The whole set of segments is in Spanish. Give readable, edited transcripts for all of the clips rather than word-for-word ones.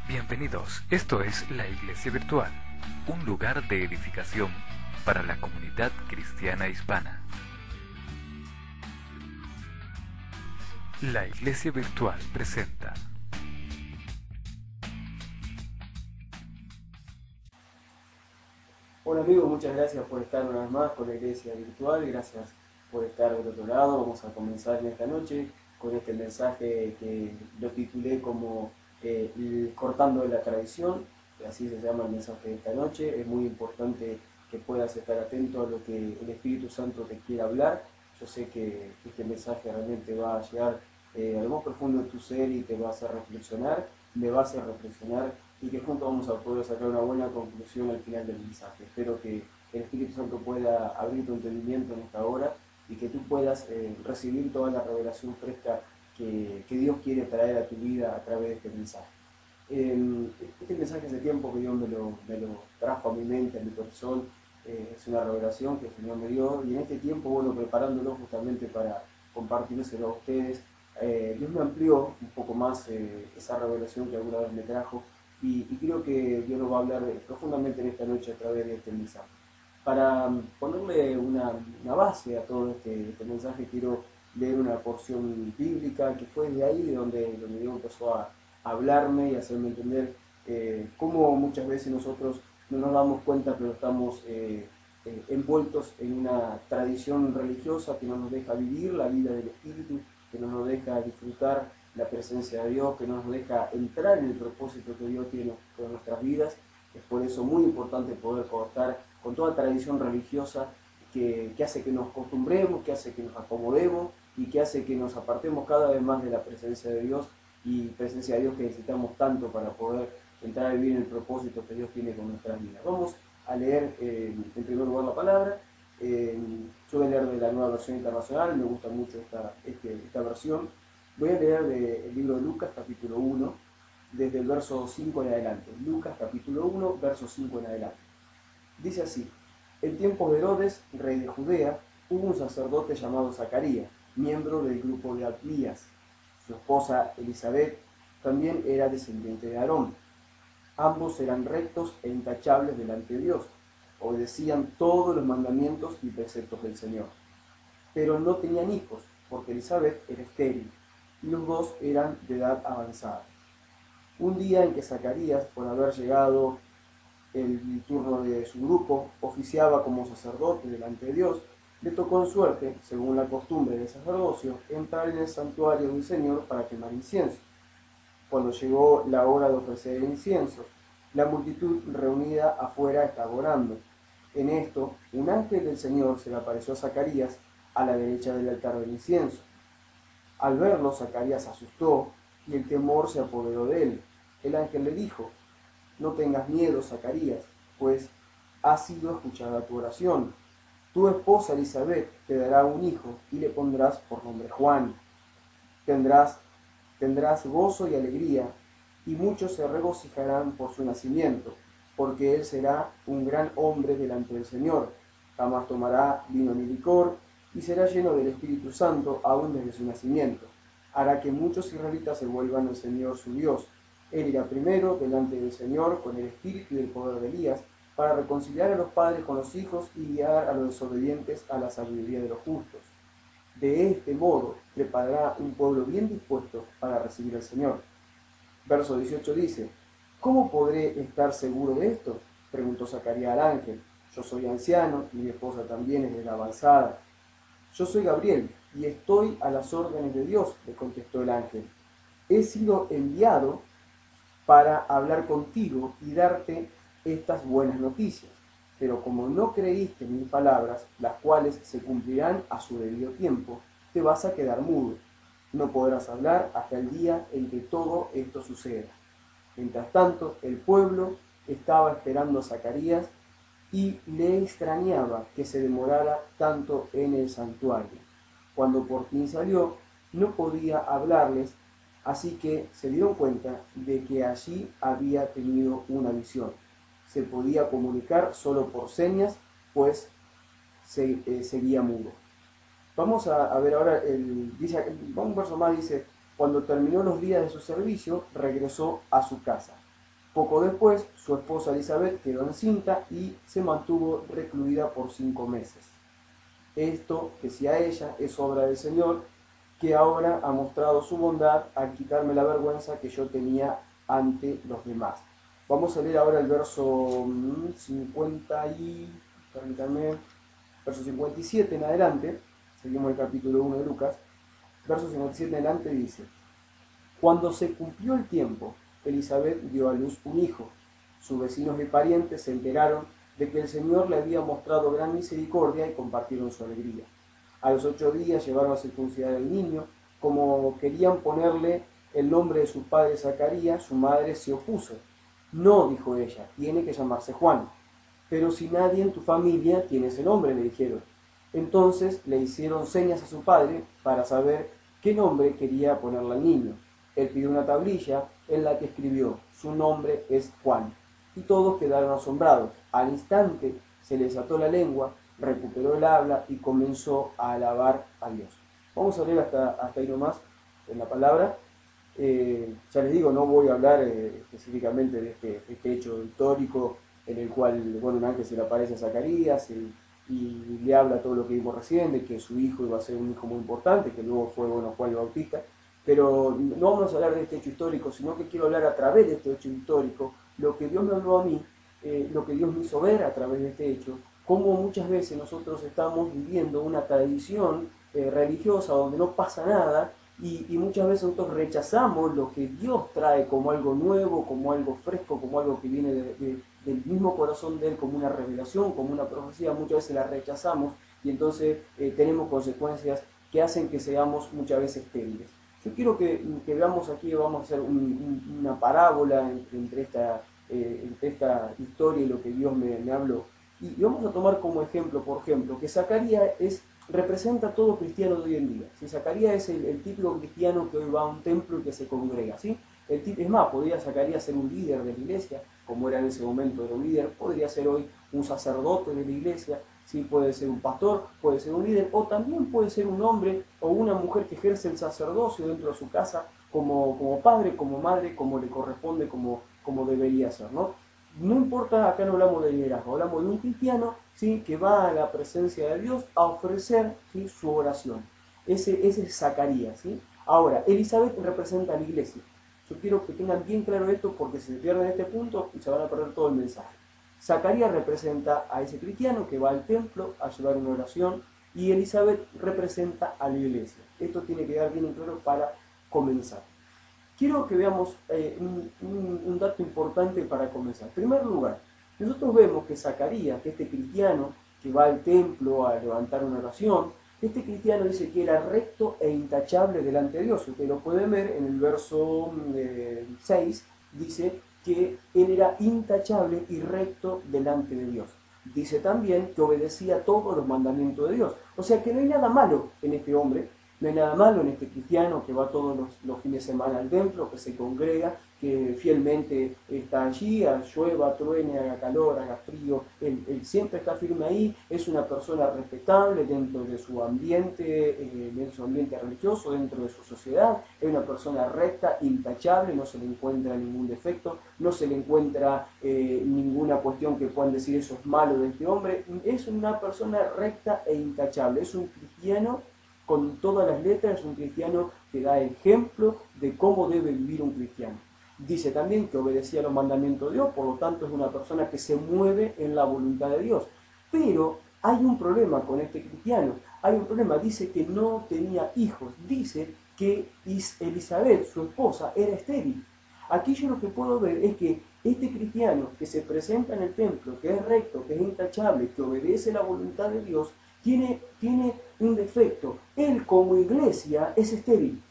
Bienvenidos, esto es la Iglesia Virtual, un lugar de edificación para la comunidad cristiana hispana. La Iglesia Virtual presenta. Hola amigos, muchas gracias por estar una vez más con la Iglesia Virtual, gracias por estar del otro lado. Vamos a comenzar en esta noche con este mensaje que lo titulé como Cortando de la tradición, así se llama el mensaje de esta noche. Es muy importante que puedas estar atento a lo que el Espíritu Santo te quiere hablar. Yo sé que este mensaje realmente va a llegar a lo más profundo de tu ser y te va a hacer reflexionar, me va a hacer reflexionar y que juntos vamos a poder sacar una buena conclusión al final del mensaje. Espero que el Espíritu Santo pueda abrir tu entendimiento en esta hora y que tú puedas recibir toda la revelación fresca que Dios quiere traer a tu vida a través de este mensaje. Este mensaje hace tiempo que Dios me lo trajo a mi mente, a mi corazón. Es una revelación que el Señor me dio y en este tiempo, bueno, preparándolo justamente para compartírselo a ustedes, Dios me amplió un poco más esa revelación que alguna vez me trajo y creo que Dios nos va a hablar profundamente en esta noche a través de este mensaje. Para ponerle una base a todo este mensaje, quiero leer una porción bíblica que fue de ahí donde Dios empezó a hablarme y hacerme entender cómo muchas veces nosotros no nos damos cuenta, pero estamos envueltos en una tradición religiosa que no nos deja vivir la vida del Espíritu, que no nos deja disfrutar la presencia de Dios, que no nos deja entrar en el propósito que Dios tiene con nuestras vidas. Es por eso muy importante poder cortar con toda tradición religiosa que hace que nos acostumbremos, que hace que nos acomodemos y que hace que nos apartemos cada vez más de la presencia de Dios, y presencia de Dios que necesitamos tanto para poder entrar a vivir en el propósito que Dios tiene con nuestras vidas. Vamos a leer en primer lugar la palabra. Yo voy a leer de la Nueva Versión Internacional, me gusta mucho esta versión. Voy a leer del libro de Lucas, capítulo 1, desde el verso 5 en adelante. Lucas, capítulo 1, verso 5 en adelante. Dice así: en tiempos de Herodes, rey de Judea, hubo un sacerdote llamado Zacarías, miembro del grupo de Abías. Su esposa Elizabeth también era descendiente de Aarón. Ambos eran rectos e intachables delante de Dios, obedecían todos los mandamientos y preceptos del Señor. Pero no tenían hijos, porque Elizabeth era estéril, y los dos eran de edad avanzada. Un día en que Zacarías, por haber llegado el turno de su grupo, oficiaba como sacerdote delante de Dios, le tocó en suerte, según la costumbre del sacerdocio, entrar en el santuario del Señor para quemar incienso. Cuando llegó la hora de ofrecer el incienso, la multitud reunida afuera estaba orando. En esto, un ángel del Señor se le apareció a Zacarías a la derecha del altar del incienso. Al verlo, Zacarías se asustó y el temor se apoderó de él. El ángel le dijo: no tengas miedo, Zacarías, pues ha sido escuchada tu oración. Tu esposa Elizabeth te dará un hijo y le pondrás por nombre Juan. Tendrás gozo y alegría, y muchos se regocijarán por su nacimiento, porque él será un gran hombre delante del Señor. Jamás tomará vino ni licor, y será lleno del Espíritu Santo aún desde su nacimiento. Hará que muchos israelitas se vuelvan al Señor su Dios. Él irá primero delante del Señor con el espíritu y el poder de Elías, para reconciliar a los padres con los hijos y guiar a los desobedientes a la sabiduría de los justos. De este modo preparará un pueblo bien dispuesto para recibir al Señor. Verso 18 dice: ¿cómo podré estar seguro de esto?, preguntó Zacarías al ángel. Yo soy anciano y mi esposa también es de la avanzada. Yo soy Gabriel y estoy a las órdenes de Dios, le contestó el ángel. He sido enviado para hablar contigo y darte estas buenas noticias. Pero como no creíste en mis palabras, las cuales se cumplirán a su debido tiempo, te vas a quedar mudo. No podrás hablar hasta el día en que todo esto suceda. Mientras tanto, el pueblo estaba esperando a Zacarías y le extrañaba que se demorara tanto en el santuario. Cuando por fin salió, no podía hablarles, así que se dieron cuenta de que allí había tenido una visión. Se podía comunicar solo por señas, pues seguía mudo. Vamos a ver ahora, un verso más dice: cuando terminó los días de su servicio, regresó a su casa. Poco después, su esposa Elizabeth quedó encinta y se mantuvo recluida por 5 meses. Esto, decía ella, es obra del Señor, que ahora ha mostrado su bondad al quitarme la vergüenza que yo tenía ante los demás. Vamos a leer ahora el verso verso 57 en adelante. Seguimos el capítulo 1 de Lucas. Verso 57 en adelante dice: Cuando se cumplió el tiempo, Elizabeth dio a luz un hijo. Sus vecinos y parientes se enteraron de que el Señor le había mostrado gran misericordia y compartieron su alegría. A los 8 días llevaron a circuncidar al niño. Como querían ponerle el nombre de su padre Zacarías, su madre se opuso. No, dijo ella, tiene que llamarse Juan. Pero si nadie en tu familia tiene ese nombre, le dijeron. Entonces le hicieron señas a su padre para saber qué nombre quería ponerle al niño. Él pidió una tablilla en la que escribió: su nombre es Juan. Y todos quedaron asombrados. Al instante se les ató la lengua, recuperó el habla y comenzó a alabar a Dios. Vamos a leer hasta ahí nomás en la palabra. Ya les digo, no voy a hablar específicamente de este hecho histórico en el cual, bueno, un ángel se le aparece a Zacarías y le habla todo lo que vimos recién, de que su hijo iba a ser un hijo muy importante, que luego fue, bueno, Juan el Bautista. Pero no vamos a hablar de este hecho histórico, sino que quiero hablar a través de este hecho histórico, lo que Dios me habló a mí, lo que Dios me hizo ver a través de este hecho, cómo muchas veces nosotros estamos viviendo una tradición religiosa donde no pasa nada, y muchas veces nosotros rechazamos lo que Dios trae como algo nuevo, como algo fresco, como algo que viene del mismo corazón de Él, como una revelación, como una profecía. Muchas veces la rechazamos y entonces tenemos consecuencias que hacen que seamos muchas veces estériles. Yo quiero que veamos aquí, vamos a hacer una parábola entre esta historia y lo que Dios me habló. Y vamos a tomar como ejemplo, por ejemplo, que Zacarías representa a todo cristiano de hoy en día. ¿Sí? Zacarías es el típico cristiano que hoy va a un templo y que se congrega. ¿Sí? Es más, podría Zacarías ser un líder de la iglesia, como era en ese momento, era un líder. Podría ser hoy un sacerdote de la iglesia. ¿Sí? Puede ser un pastor, puede ser un líder, o también puede ser un hombre o una mujer que ejerce el sacerdocio dentro de su casa como padre, como madre, como le corresponde, como debería ser, ¿no? No importa, acá no hablamos de liderazgo, hablamos de un cristiano, ¿sí?, que va a la presencia de Dios a ofrecer, ¿sí?, su oración. Ese es Zacarías, ¿sí? Ahora, Elizabeth representa a la iglesia. Yo quiero que tengan bien claro esto, porque si se pierden este punto se van a perder todo el mensaje. Zacarías representa a ese cristiano que va al templo a llevar una oración, y Elizabeth representa a la iglesia. Esto tiene que quedar bien en claro para comenzar. Quiero que veamos un dato importante para comenzar. En primer lugar, nosotros vemos que Zacarías, que este cristiano que va al templo a levantar una oración, este cristiano dice que era recto e intachable delante de Dios. Ustedes lo pueden ver en el verso 6, dice que él era intachable y recto delante de Dios. Dice también que obedecía todos los mandamientos de Dios. O sea que no hay nada malo en este hombre, no hay nada malo en este cristiano que va todos los fines de semana al templo, que se congrega, que fielmente está allí, llueva, truene, haga calor, haga frío, él siempre está firme ahí, es una persona respetable dentro de su ambiente religioso, dentro de su sociedad, es una persona recta, intachable, no se le encuentra ningún defecto, no se le encuentra ninguna cuestión que puedan decir eso es malo de este hombre, es una persona recta e intachable, es un cristiano con todas las letras, es un cristiano que da ejemplo de cómo debe vivir un cristiano. Dice también que obedecía los mandamientos de Dios, por lo tanto es una persona que se mueve en la voluntad de Dios. Pero hay un problema con este cristiano, hay un problema, dice que no tenía hijos, dice que Elizabeth, su esposa, era estéril. Aquí yo lo que puedo ver es que este cristiano que se presenta en el templo, que es recto, que es intachable, que obedece la voluntad de Dios, tiene un defecto. Él como iglesia es estéril.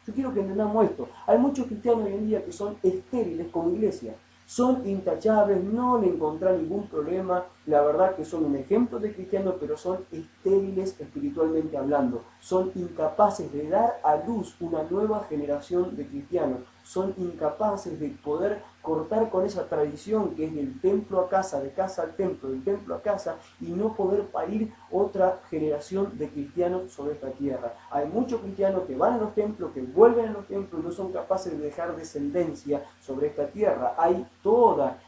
Yo quiero que entendamos esto. Hay muchos cristianos hoy en día que son estériles como iglesia. Son intachables, no le encontrán ningún problema. La verdad que son un ejemplo de cristianos, pero son estériles espiritualmente hablando. Son incapaces de dar a luz una nueva generación de cristianos. son incapaces de poder cortar con esa tradición que es del templo a casa, de casa al templo, del templo a casa, y no poder parir otra generación de cristianos sobre esta tierra. Hay muchos cristianos que van a los templos, que vuelven a los templos, no son capaces de dejar descendencia sobre esta tierra. Hay toda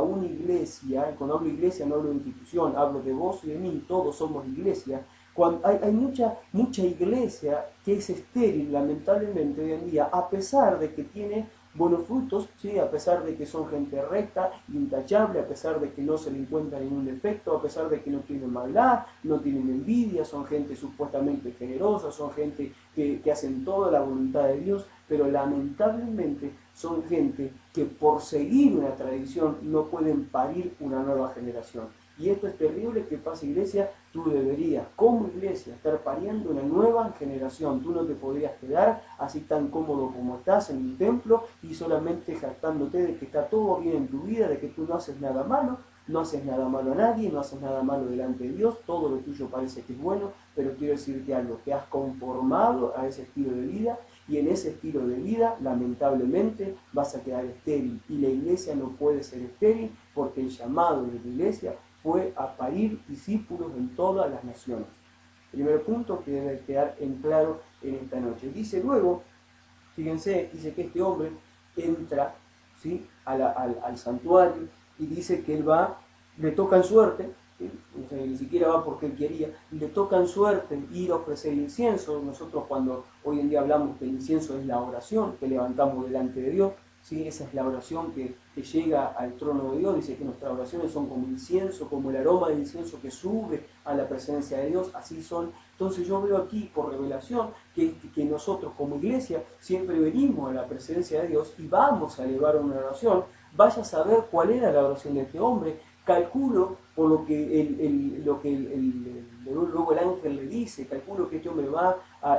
una iglesia, cuando hablo iglesia no hablo de institución, hablo de vos y de mí, todos somos iglesia. Cuando hay mucha iglesia que es estéril, lamentablemente, hoy en día, a pesar de que tiene buenos frutos, ¿sí? A pesar de que son gente recta, intachable, a pesar de que no se le encuentra ningún defecto, a pesar de que no tienen maldad, no tienen envidia, son gente supuestamente generosa, son gente que hacen toda la voluntad de Dios, pero lamentablemente son gente que por seguir una tradición no pueden parir una nueva generación. Y esto es terrible que pase, iglesia. Tú deberías, como iglesia, estar pariendo una nueva generación. Tú no te podrías quedar así tan cómodo como estás en un templo y solamente jactándote de que está todo bien en tu vida, de que tú no haces nada malo, no haces nada malo a nadie, no haces nada malo delante de Dios, todo lo tuyo parece que es bueno, pero quiero decirte algo, te has conformado a ese estilo de vida y en ese estilo de vida, lamentablemente, vas a quedar estéril. Y la iglesia no puede ser estéril porque el llamado de la iglesia fue a parir discípulos en todas las naciones. Primer punto que debe quedar en claro en esta noche. Dice luego, fíjense, dice que este hombre entra, ¿sí?, al santuario y dice que él va, le tocan suerte, ¿sí?, o sea, ni siquiera va porque él quería, le tocan suerte ir a ofrecer incienso. Nosotros cuando hoy en día hablamos que el incienso es la oración que levantamos delante de Dios, ¿sí? Esa es la oración que llega al trono de Dios. Dice que nuestras oraciones son como incienso, como el aroma del incienso que sube a la presencia de Dios, así son. Entonces yo veo aquí por revelación que nosotros como iglesia siempre venimos a la presencia de Dios y vamos a elevar una oración. Vaya a saber cuál era la oración de este hombre. Calculo, por lo que luego el ángel le dice, calculo que este hombre va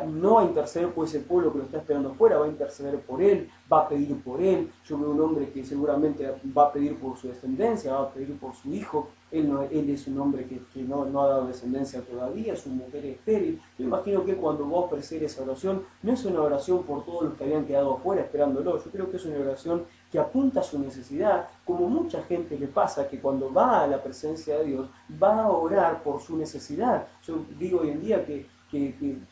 no a interceder por ese pueblo que lo está esperando afuera, va a interceder por él, va a pedir por él. Yo veo un hombre que seguramente va a pedir por su descendencia, va a pedir por su hijo. Él es un hombre que no ha dado descendencia todavía, su mujer es estéril. Yo imagino que cuando va a ofrecer esa oración, no es una oración por todos los que habían quedado afuera esperándolo. Yo creo que es una oración que apunta a su necesidad, como mucha gente le pasa que cuando va a la presencia de Dios, va a orar por su necesidad. Yo digo hoy en día que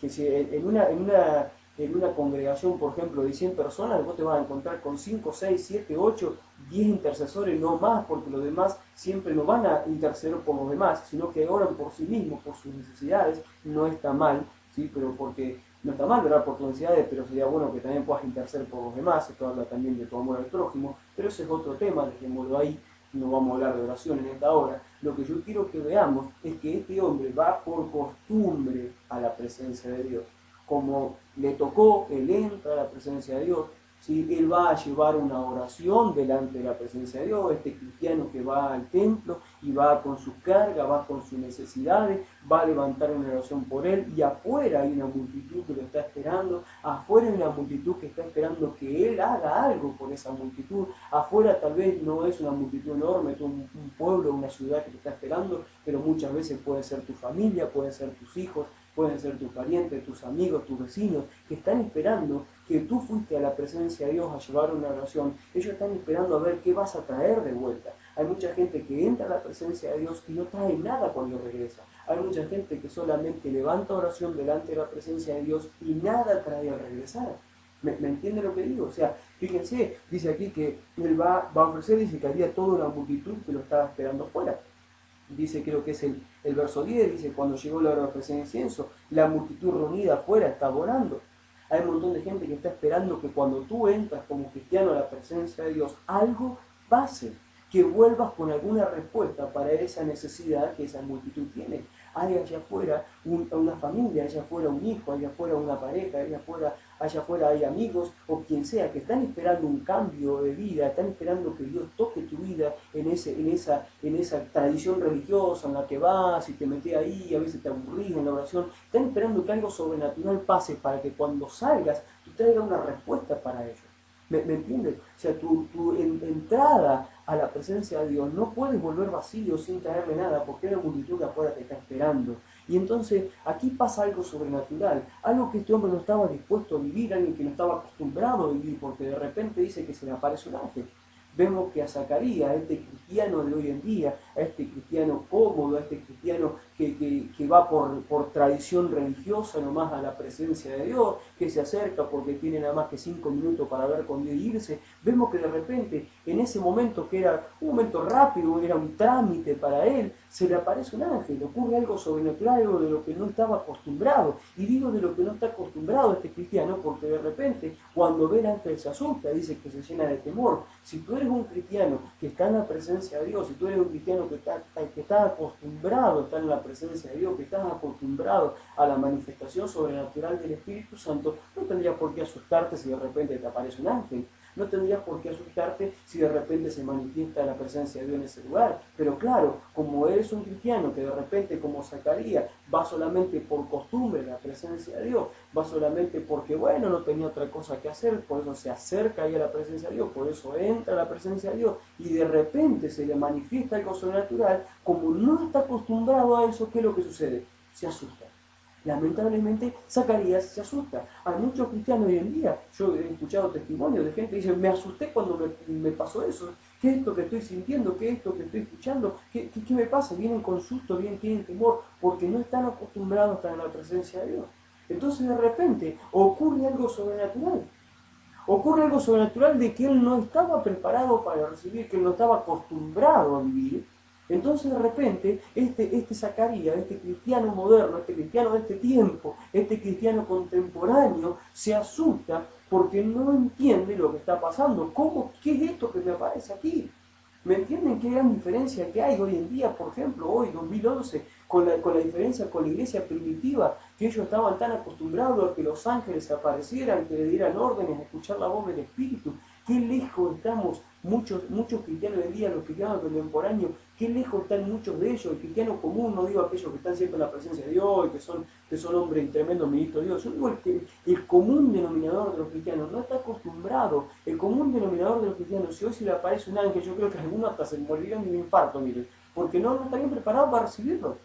si en una congregación, por ejemplo, de 100 personas, vos te vas a encontrar con 5, 6, 7, 8, 10 intercesores, no más, porque los demás siempre no van a interceder por los demás, sino que oran por sí mismos, por sus necesidades. No está mal, ¿sí? Pero porque no está mal orar por tus necesidades, pero sería bueno que también puedas interceder por los demás. Esto habla también de tu amor al prójimo, pero ese es otro tema, dejémoslo ahí. No vamos a hablar de oración en esta hora. Lo que yo quiero que veamos es que este hombre va por costumbre a la presencia de Dios. Como le tocó, él entra a la presencia de Dios, ¿sí? Él va a llevar una oración delante de la presencia de Dios. Este cristiano que va al templo y va con sus cargas, va con sus necesidades, va a levantar una oración por él, y afuera hay una multitud que lo está esperando, afuera hay una multitud que está esperando que él haga algo por esa multitud. Afuera tal vez no es una multitud enorme, un pueblo, una ciudad que te está esperando, pero muchas veces puede ser tu familia, pueden ser tus hijos, pueden ser tus parientes, tus amigos, tus vecinos, que están esperando que tú fuiste a la presencia de Dios a llevar una oración. Ellos están esperando a ver qué vas a traer de vuelta. Hay mucha gente que entra a la presencia de Dios y no trae nada cuando regresa. Hay mucha gente que solamente levanta oración delante de la presencia de Dios y nada trae al regresar. ¿Me entiende lo que digo? O sea, fíjense, dice aquí que él va a ofrecer, dice que había toda una multitud que lo estaba esperando fuera. Dice, creo que es el verso 10, dice, cuando llegó la hora de ofrecer incienso, la multitud reunida afuera estaba orando. Hay un montón de gente que está esperando que cuando tú entras como cristiano a la presencia de Dios, algo pase, que vuelvas con alguna respuesta para esa necesidad que esa multitud tiene. Hay allá afuera una familia, allá afuera un hijo, allá afuera una pareja, allá afuera hay amigos o quien sea que están esperando un cambio de vida, están esperando que Dios toque tu vida en esa tradición religiosa en la que vas y te metes ahí, a veces te aburrís en la oración. Están esperando que algo sobrenatural pase para que cuando salgas tú traigas una respuesta para ellos. ¿Me entiendes? O sea, tu entrada a la presencia de Dios no puedes volver vacío sin traerle nada, porque hay una multitud que afuera te está esperando. Y entonces aquí pasa algo sobrenatural, algo que este hombre no estaba dispuesto a vivir, alguien que no estaba acostumbrado a vivir, porque de repente dice que se le aparece un ángel. Vemos que a Zacarías, a este cristiano de hoy en día, a este cristiano cómodo, a este cristiano que va por tradición religiosa nomás a la presencia de Dios, que se acerca porque tiene nada más que 5 minutos para ver con Dios e irse, vemos que de repente, en ese momento que era un momento rápido, era un trámite para él, se le aparece un ángel, ocurre algo sobrenatural, algo de lo que no estaba acostumbrado. Y digo de lo que no está acostumbrado este cristiano porque de repente, cuando ve el ángel se asusta, dice que se llena de temor. Si tú eres un cristiano que está en la presencia de Dios, si tú eres un cristiano que está acostumbrado a estar en la presencia de Dios, que estás acostumbrado a la manifestación sobrenatural del Espíritu Santo, no tendrías por qué asustarte si de repente te aparece un ángel. No tendrías por qué asustarte si de repente se manifiesta la presencia de Dios en ese lugar. Pero claro, como eres un cristiano que de repente, como Zacarías, va solamente por costumbre a la presencia de Dios, va solamente porque, bueno, no tenía otra cosa que hacer, por eso se acerca ahí a la presencia de Dios, por eso entra a la presencia de Dios, y de repente se le manifiesta algo sobrenatural, como no está acostumbrado a eso, ¿qué es lo que sucede? Se asusta. Lamentablemente, Zacarías se asusta. Hay muchos cristianos hoy en día, yo he escuchado testimonios de gente que dice, me asusté cuando me pasó eso. ¿Qué es esto que estoy sintiendo? ¿Qué es esto que estoy escuchando? ¿Qué me pasa? Vienen con susto, tienen temor, porque no están acostumbrados a estar en la presencia de Dios. Entonces, de repente, ocurre algo sobrenatural. Ocurre algo sobrenatural de que él no estaba preparado para recibir, que él no estaba acostumbrado a vivir. Entonces de repente este Zacarías, este cristiano moderno, este cristiano de este tiempo, este cristiano contemporáneo, se asusta porque no entiende lo que está pasando. ¿Qué es esto que me aparece aquí? ¿Me entienden qué gran diferencia que hay hoy en día, por ejemplo, hoy, 2011, con la diferencia con la iglesia primitiva, que ellos estaban tan acostumbrados a que los ángeles aparecieran, que le dieran órdenes, a escuchar la voz del Espíritu? Qué lejos estamos muchos cristianos de día, los cristianos contemporáneos, qué lejos están muchos de ellos. El cristiano común, no digo aquellos que están siempre en la presencia de Dios y que son hombres tremendos ministros de Dios, yo digo el común denominador de los cristianos no está acostumbrado. El común denominador de los cristianos, si hoy se le aparece un ángel, yo creo que algunos hasta se morirían de un infarto, miren, porque no estarían preparados para recibirlo.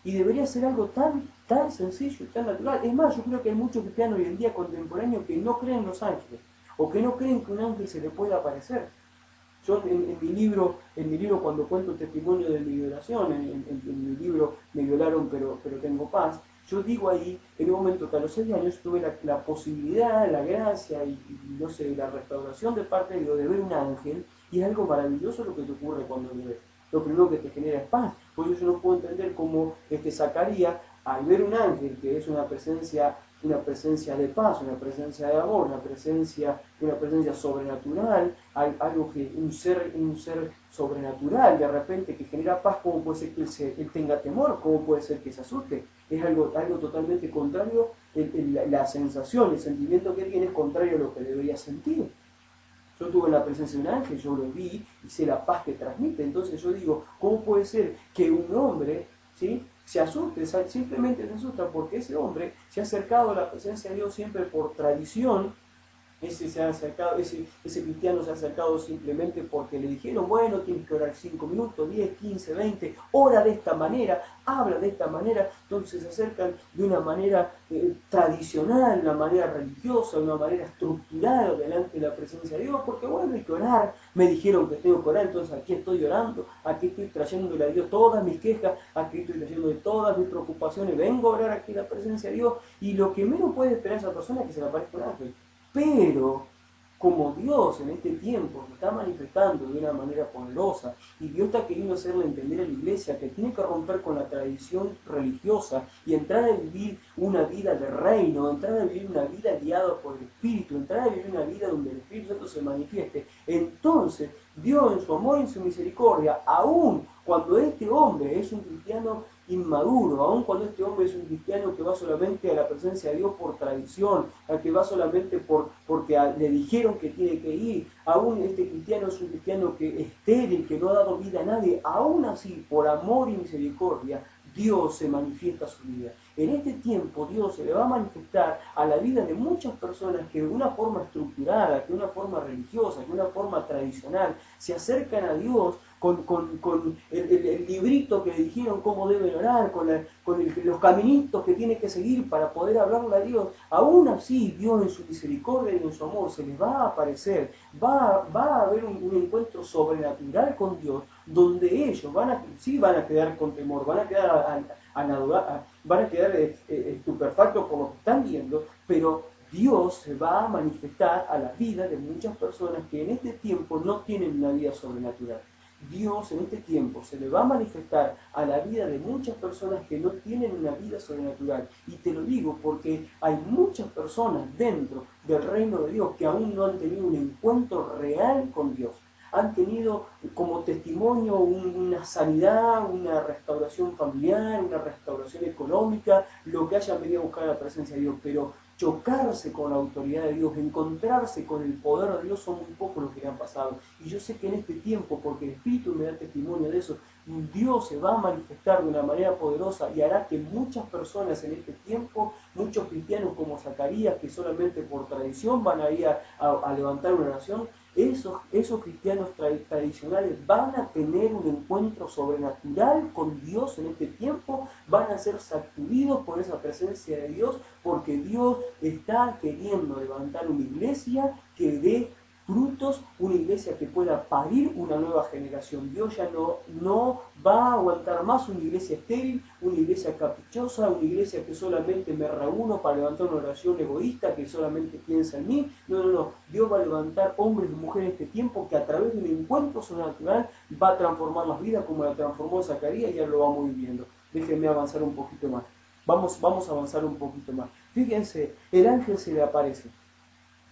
Y debería ser algo tan sencillo y tan natural. Es más, yo creo que hay muchos cristianos hoy en día contemporáneos que no creen en los ángeles, o que no creen que un ángel se le pueda aparecer. Yo en mi libro, cuando cuento testimonio de mi violación, en mi libro Me violaron pero tengo paz, yo digo ahí, en un momento que a los 6 años tuve la posibilidad, la gracia y no sé, la restauración de parte de Dios de ver un ángel, y es algo maravilloso lo que te ocurre cuando lo ves. Lo primero que te genera es paz. Por eso yo no puedo entender cómo Zacarías, al ver un ángel, que es una presencia de paz, una presencia de amor, una presencia sobrenatural, algo que un ser sobrenatural de repente que genera paz, ¿cómo puede ser que él tenga temor? ¿Cómo puede ser que se asuste? Es algo totalmente contrario, la sensación, el sentimiento que tiene es contrario a lo que debería sentir. Yo tuve la presencia de un ángel, yo lo vi y sé la paz que transmite. Entonces yo digo, ¿cómo puede ser que un hombre, ¿sí?, se asuste? Simplemente se asusta porque ese hombre se ha acercado a la presencia de Dios siempre por tradición. Ese cristiano se ha acercado simplemente porque le dijeron, bueno, tienes que orar 5 minutos, 10, 15, 20, ora de esta manera, habla de esta manera. Entonces se acercan de una manera tradicional, una manera religiosa, una manera estructurada delante de la presencia de Dios, porque bueno, hay que orar, me dijeron que tengo que orar, entonces aquí estoy orando, aquí estoy trayéndole a Dios todas mis quejas, aquí estoy trayéndole todas mis preocupaciones, vengo a orar aquí en la presencia de Dios, y lo que menos puede esperar esa persona es que se le aparezca un ángel. Pero como Dios en este tiempo se está manifestando de una manera poderosa y Dios está queriendo hacerle entender a la iglesia que tiene que romper con la tradición religiosa y entrar a vivir una vida de reino, entrar a vivir una vida guiada por el Espíritu, entrar a vivir una vida donde el Espíritu Santo se manifieste, entonces Dios en su amor y en su misericordia, aún cuando este hombre es un cristiano inmaduro, aun cuando este hombre es un cristiano que va solamente a la presencia de Dios por tradición, al que va solamente porque le dijeron que tiene que ir, aún este cristiano es un cristiano que es estéril, que no ha dado vida a nadie, aún así, por amor y misericordia, Dios se manifiesta a su vida. En este tiempo Dios se le va a manifestar a la vida de muchas personas que de una forma estructurada, que de una forma religiosa, que de una forma tradicional, se acercan a Dios con el librito que le dijeron cómo deben orar, los caminitos que tiene que seguir para poder hablarle a Dios. Aún así, Dios en su misericordia y en su amor se les va a aparecer, va a haber un encuentro sobrenatural con Dios, donde ellos sí van a quedar con temor, van a quedar estupefactos por lo que están viendo, pero Dios se va a manifestar a la vida de muchas personas que en este tiempo no tienen una vida sobrenatural. Dios en este tiempo se le va a manifestar a la vida de muchas personas que no tienen una vida sobrenatural. Y te lo digo porque hay muchas personas dentro del reino de Dios que aún no han tenido un encuentro real con Dios. Han tenido como testimonio una sanidad, una restauración familiar, una restauración económica, lo que hayan venido a buscar la presencia de Dios, pero chocarse con la autoridad de Dios, encontrarse con el poder de Dios, son muy pocos los que le han pasado. Y yo sé que en este tiempo, porque el Espíritu me da testimonio de eso, Dios se va a manifestar de una manera poderosa y hará que muchas personas en este tiempo, muchos cristianos como Zacarías, que solamente por tradición van a ir a levantar una nación, esos cristianos tradicionales van a tener un encuentro sobrenatural con Dios en este tiempo, van a ser sacudidos por esa presencia de Dios, porque Dios está queriendo levantar una iglesia que dé frutos, una iglesia que pueda parir una nueva generación. Dios ya no va a aguantar más una iglesia estéril, una iglesia caprichosa, una iglesia que solamente me reúno para levantar una oración egoísta, que solamente piensa en mí. No. Dios va a levantar hombres y mujeres en este tiempo que a través de un encuentro sobrenatural va a transformar las vidas como la transformó Zacarías y ya lo vamos viviendo. Déjenme avanzar un poquito más. Vamos a avanzar un poquito más. Fíjense, el ángel se le aparece.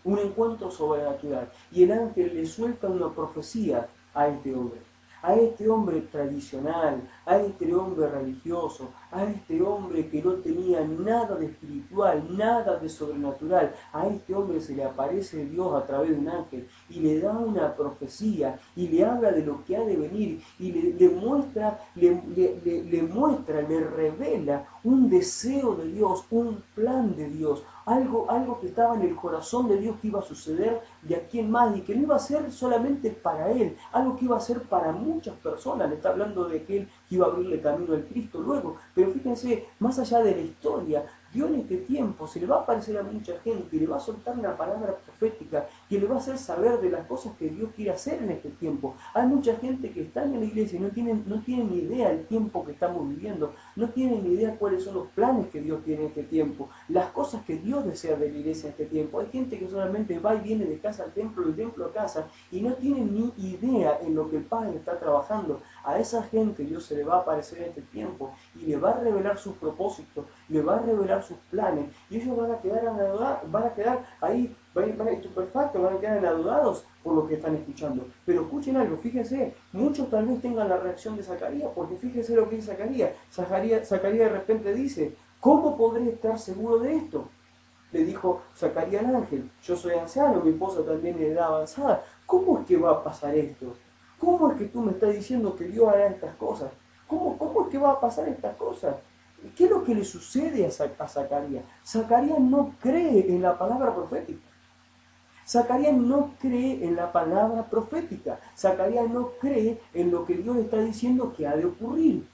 Un encuentro sobrenatural. Y el ángel le suelta una profecía a este hombre tradicional, a este hombre religioso, a este hombre que no tenía nada de espiritual, nada de sobrenatural. A este hombre se le aparece Dios a través de un ángel y le da una profecía y le habla de lo que ha de venir y le muestra, le revela un deseo de Dios, un plan de Dios, algo que estaba en el corazón de Dios que iba a suceder de aquí en más y que no iba a ser solamente para él, algo que iba a ser para muchas personas. Le está hablando de que él iba a abrirle camino al Cristo luego, pero fíjense, más allá de la historia, Dios en este tiempo se le va a aparecer a mucha gente y le va a soltar una palabra profética que le va a hacer saber de las cosas que Dios quiere hacer en este tiempo. Hay mucha gente que está en la iglesia y no tienen ni idea del tiempo que estamos viviendo, no tienen ni idea cuáles son los planes que Dios tiene en este tiempo, las cosas que Dios desea de la iglesia en este tiempo. Hay gente que solamente va y viene de casa al templo, del templo a casa, y no tienen ni idea en lo que el Padre está trabajando. A esa gente Dios se le va a aparecer en este tiempo y le va a revelar sus propósitos, le va a revelar sus planes, y ellos van a quedar ahí, van a estupefactos, van a quedar enadudados por lo que están escuchando. Pero escuchen algo, fíjense, muchos tal vez tengan la reacción de Zacarías, porque fíjense lo que dice Zacarías. Zacarías de repente dice: ¿cómo podré estar seguro de esto? Le dijo Zacarías al ángel: yo soy anciano, mi esposa también es de edad avanzada. ¿Cómo es que va a pasar esto? ¿Cómo es que tú me estás diciendo que Dios hará estas cosas? ¿Cómo es que va a pasar estas cosas? ¿Qué es lo que le sucede a Zacarías? Zacarías no cree en la palabra profética. Zacarías no cree en la palabra profética. Zacarías no cree en lo que Dios le está diciendo que ha de ocurrir.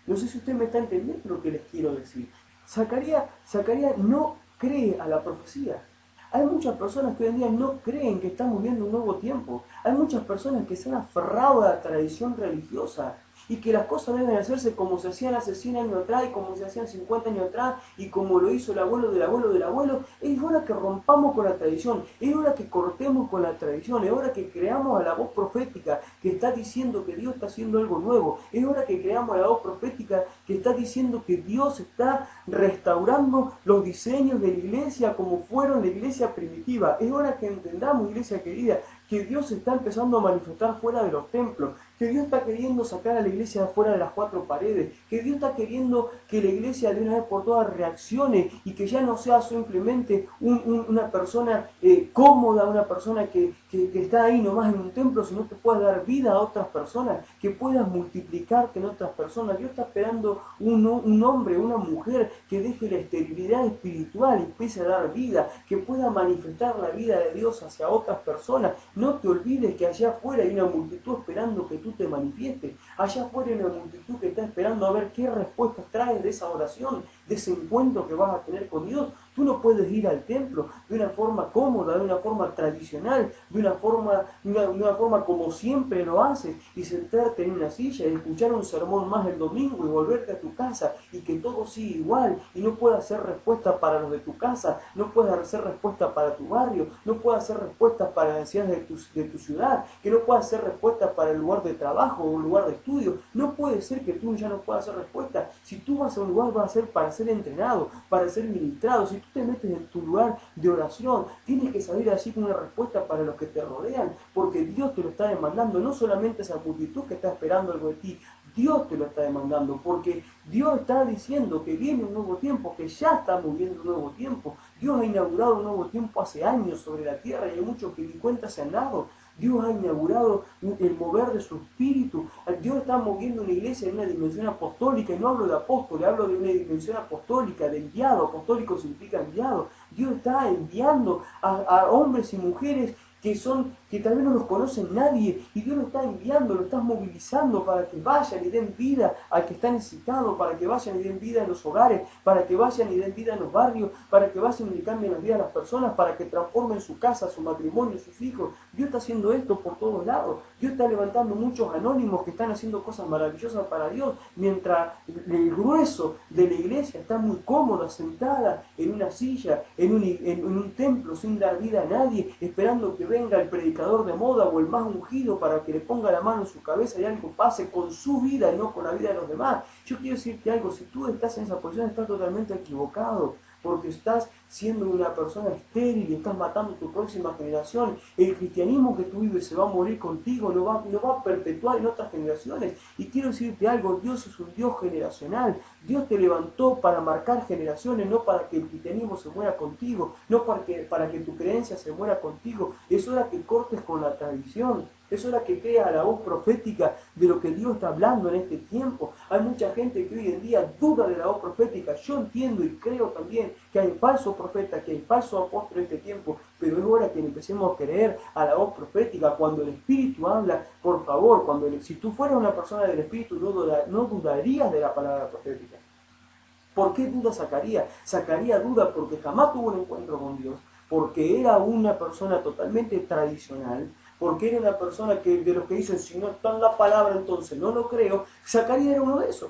No sé si usted me está entendiendo lo que les quiero decir. Zacarías no cree a la profecía. Hay muchas personas que hoy en día no creen que estamos viendo un nuevo tiempo. Hay muchas personas que se han aferrado a la tradición religiosa y que las cosas deben hacerse como se hacían hace 100 años atrás y como se hacían 50 años atrás y como lo hizo el abuelo del abuelo del abuelo. Es hora que rompamos con la tradición, es hora que cortemos con la tradición, es hora que creamos a la voz profética que está diciendo que Dios está haciendo algo nuevo, es hora que creamos a la voz profética que está diciendo que Dios está restaurando los diseños de la iglesia como fueron la iglesia primitiva. Es hora que entendamos, iglesia querida, que Dios se está empezando a manifestar fuera de los templos, que Dios está queriendo sacar a la iglesia de afuera de las cuatro paredes, que Dios está queriendo que la iglesia de una vez por todas reaccione y que ya no sea simplemente una persona cómoda, una persona que está ahí nomás en un templo, sino que pueda dar vida a otras personas, que puedas multiplicarte en otras personas. Dios está esperando un hombre, una mujer que deje la esterilidad espiritual y empiece a dar vida, que pueda manifestar la vida de Dios hacia otras personas. No te olvides que allá afuera hay una multitud esperando que tú te manifiestes. Allá afuera hay una multitud que está esperando a ver qué respuestas traes de esa oración, de ese encuentro que vas a tener con Dios. Tú no puedes ir al templo de una forma cómoda, de una forma tradicional, de una forma como siempre lo haces, y sentarte en una silla y escuchar un sermón más el domingo y volverte a tu casa y que todo siga igual y no pueda ser respuesta para los de tu casa, no pueda ser respuesta para tu barrio, no pueda ser respuesta para las necesidades de tu ciudad, que no pueda ser respuesta para el lugar de trabajo o el lugar de estudio. No puede ser que tú ya no puedas hacer respuesta. Si tú vas a un lugar, va a ser para ser entrenado, para ser ministrado. Si tú te metes en tu lugar de oración, tienes que salir allí con una respuesta para los que te rodean, porque Dios te lo está demandando, no solamente esa multitud que está esperando algo de ti. Dios te lo está demandando, porque Dios está diciendo que viene un nuevo tiempo, que ya estamos viviendo un nuevo tiempo. Dios ha inaugurado un nuevo tiempo hace años sobre la tierra y hay muchos que ni cuenta se han dado. Dios ha inaugurado el mover de su espíritu. Dios está moviendo una iglesia en una dimensión apostólica, y no hablo de apóstol, hablo de una dimensión apostólica, de enviado. Apostólico significa enviado. Dios está enviando a hombres y mujeres que tal vez no los conocen nadie, y Dios lo está enviando, lo está movilizando para que vayan y den vida al que está necesitado, para que vayan y den vida en los hogares, para que vayan y den vida en los barrios, para que vayan y cambien la vida de las personas, para que transformen su casa, su matrimonio, sus hijos. Dios está haciendo esto por todos lados. Dios está levantando muchos anónimos que están haciendo cosas maravillosas para Dios, mientras el grueso de la iglesia está muy cómoda, sentada en una silla, en un templo, sin dar vida a nadie, esperando que venga el predicador de moda o el más ungido para que le ponga la mano en su cabeza y algo pase con su vida y no con la vida de los demás. Yo quiero decirte algo: si tú estás en esa posición, estás totalmente equivocado, porque estás siendo una persona estéril y estás matando tu próxima generación. El cristianismo que tú vives se va a morir contigo, no va a perpetuar en otras generaciones. Y quiero decirte algo: Dios es un Dios generacional. Dios te levantó para marcar generaciones, no para que el cristianismo se muera contigo, no para que tu creencia se muera contigo. Es hora que cortes con la tradición. Es hora que creas la voz profética de lo que Dios está hablando en este tiempo. Hay mucha gente que hoy en día duda de la voz profética. Yo entiendo y creo también que hay falsos profetas, que hay falsos apóstoles en este tiempo, pero es hora que empecemos a creer a la voz profética. Cuando el Espíritu habla, por favor, si tú fueras una persona del Espíritu, no dudarías de la palabra profética. ¿Por qué duda Zacarías? Zacarías duda porque jamás tuvo un encuentro con Dios, porque era una persona totalmente tradicional, porque era una persona de los que dicen: si no está en la palabra, entonces no lo creo. Zacarías era uno de esos.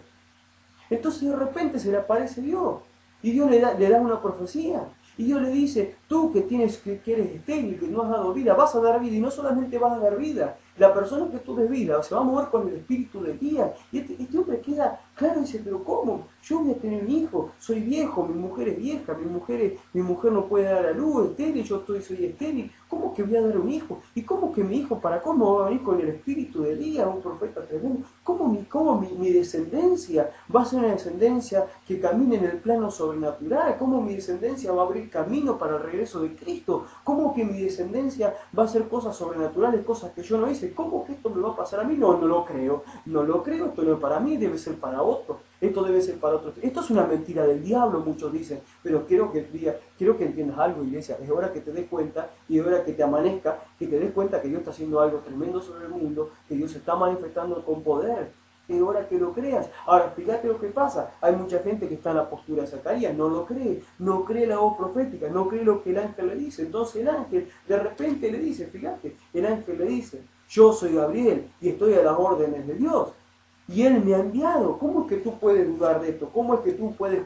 Entonces de repente se le aparece Dios, y Dios le da una profecía, y Dios le dice: tú que eres estéril, que no has dado vida, vas a dar vida, y no solamente vas a dar vida, la persona que tú des vida se va a mover con el espíritu de Elías. Y este hombre queda claro y dice: pero ¿cómo? Yo voy a tener un hijo, soy viejo, mi mujer es vieja, mi mujer no puede dar a luz, estéril, soy estéril. ¿Cómo que voy a dar un hijo? ¿Y cómo que mi hijo, para cómo va a venir con el espíritu de Elías, un profeta tremendo? ¿Cómo mi descendencia va a ser una descendencia que camine en el plano sobrenatural? ¿Cómo mi descendencia va a abrir camino para el regreso de Cristo? ¿Cómo que mi descendencia va a hacer cosas sobrenaturales, cosas que yo no hice? ¿Cómo que esto me va a pasar a mí? No lo creo, esto no es para mí, debe ser para otro, esto debe ser para otro. Esto es una mentira del diablo, muchos dicen, pero quiero que entiendas algo, iglesia. Es hora que te des cuenta, y es hora que te amanezca, que te des cuenta que Dios está haciendo algo tremendo sobre el mundo, que Dios se está manifestando con poder. Es hora que lo creas. Ahora, fíjate lo que pasa. Hay mucha gente que está en la postura de Zacarías, no lo cree, no cree la voz profética, no cree lo que el ángel le dice. Entonces el ángel de repente le dice, fíjate, el ángel le dice: yo soy Gabriel y estoy a las órdenes de Dios, y Él me ha enviado. ¿Cómo es que tú puedes dudar de esto? ¿Cómo es que tú puedes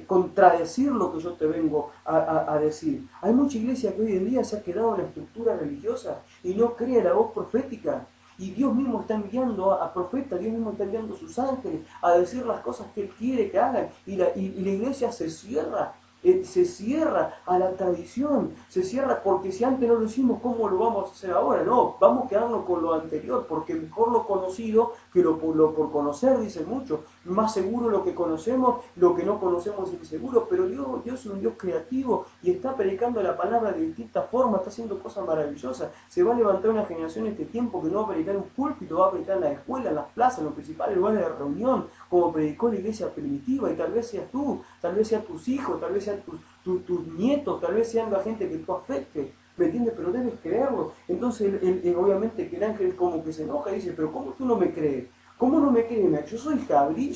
contradecir lo que yo te vengo a decir? Hay mucha iglesia que hoy en día se ha quedado en la estructura religiosa y no cree la voz profética. Y Dios mismo está enviando a profetas, Dios mismo está enviando a sus ángeles a decir las cosas que Él quiere que hagan. Y la iglesia se cierra. Se cierra a la tradición, se cierra porque si antes no lo hicimos, ¿cómo lo vamos a hacer ahora? No, vamos a quedarnos con lo anterior, porque mejor lo conocido que lo por conocer, dicen muchos. Más seguro lo que conocemos, lo que no conocemos es inseguro, pero Dios es un Dios creativo y está predicando la palabra de distintas formas, está haciendo cosas maravillosas. Se va a levantar una generación en este tiempo que no va a predicar en un púlpito, va a predicar en la escuela, en las plazas, en los principales lugares de reunión, como predicó la iglesia primitiva, y tal vez seas tú, tal vez sean tus hijos, tal vez sean tus nietos, tal vez sean la gente que tú afectes, ¿me entiendes? Pero debes creerlo. Entonces obviamente que el ángel como que se enoja y dice, pero ¿cómo tú no me crees? ¿Cómo no me crees? Yo soy Gabriel,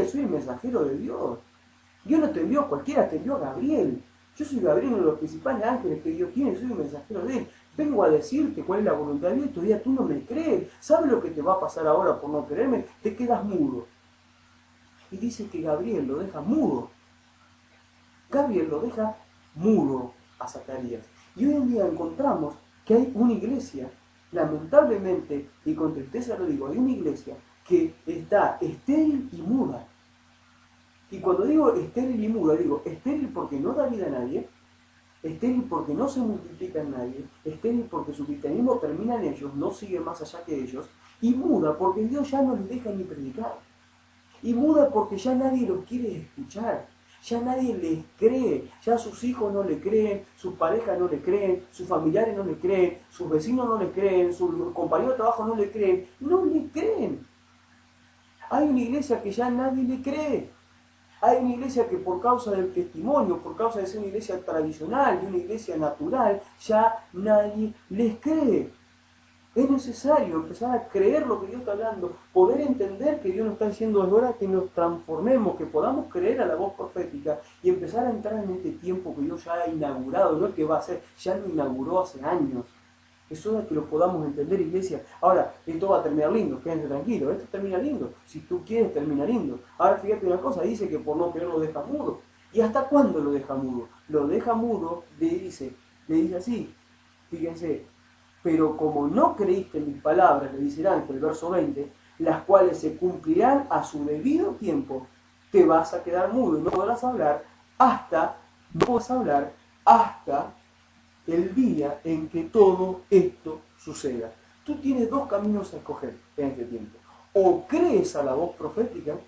soy el mensajero de Dios. Dios no te envió a cualquiera, te envió a Gabriel. Yo soy Gabriel, uno de los principales ángeles que Dios tiene, soy el mensajero de él. Vengo a decirte cuál es la voluntad de Dios y todavía tú no me crees. ¿Sabes lo que te va a pasar ahora por no creerme? Te quedas mudo. Y dice que Gabriel lo deja mudo. Gabriel lo deja mudo a Zacarías. Y hoy en día encontramos que hay una iglesia, lamentablemente, y con tristeza lo digo, hay una iglesia que está estéril y muda. Y cuando digo estéril y muda, digo estéril porque no da vida a nadie, estéril porque no se multiplica en nadie, estéril porque su cristianismo termina en ellos, no sigue más allá que ellos, y muda porque Dios ya no les deja ni predicar. Y muda porque ya nadie los quiere escuchar. Ya nadie les cree, ya sus hijos no le creen, sus parejas no le creen, sus familiares no le creen, sus vecinos no le creen, sus compañeros de trabajo no le creen, no le creen. Hay una iglesia que ya nadie le cree. Hay una iglesia que por causa del testimonio, por causa de ser una iglesia tradicional y una iglesia natural, ya nadie les cree. Es necesario empezar a creer lo que Dios está hablando, poder entender que Dios nos está diciendo es hora que nos transformemos, que podamos creer a la voz profética y empezar a entrar en este tiempo que Dios ya ha inaugurado, no es que va a ser, ya lo inauguró hace años. Es hora que lo podamos entender, iglesia. Ahora, esto va a terminar lindo, quédense tranquilos, esto termina lindo. Si tú quieres, termina lindo. Ahora fíjate una cosa, dice que por no creer lo deja mudo. ¿Y hasta cuándo lo deja mudo? Lo deja mudo, le dice así, fíjense, pero como no creíste en mis palabras, le dice el ángel, verso 20, las cuales se cumplirán a su debido tiempo, te vas a quedar mudo y no podrás hablar hasta el día en que todo esto suceda. Tú tienes dos caminos a escoger en este tiempo. O crees a la voz profética,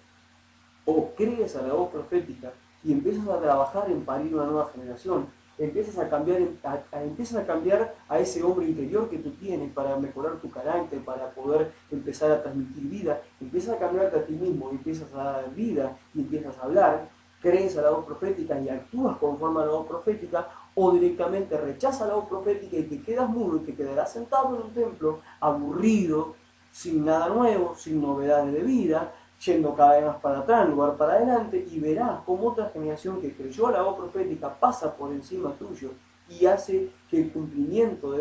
y empiezas a trabajar en parir una nueva generación. Empiezas a cambiar a ese hombre interior que tú tienes para mejorar tu carácter, para poder empezar a transmitir vida. Empiezas a cambiarte a ti mismo, empiezas a dar vida y empiezas a hablar. Crees a la voz profética y actúas conforme a la voz profética, o directamente rechazas la voz profética y te quedas mudo y te quedarás sentado en un templo, aburrido, sin nada nuevo, sin novedades de vida, yendo cada vez más para atrás, en lugar para adelante, y verás cómo otra generación que creyó a la voz profética pasa por encima tuyo y hace que el cumplimiento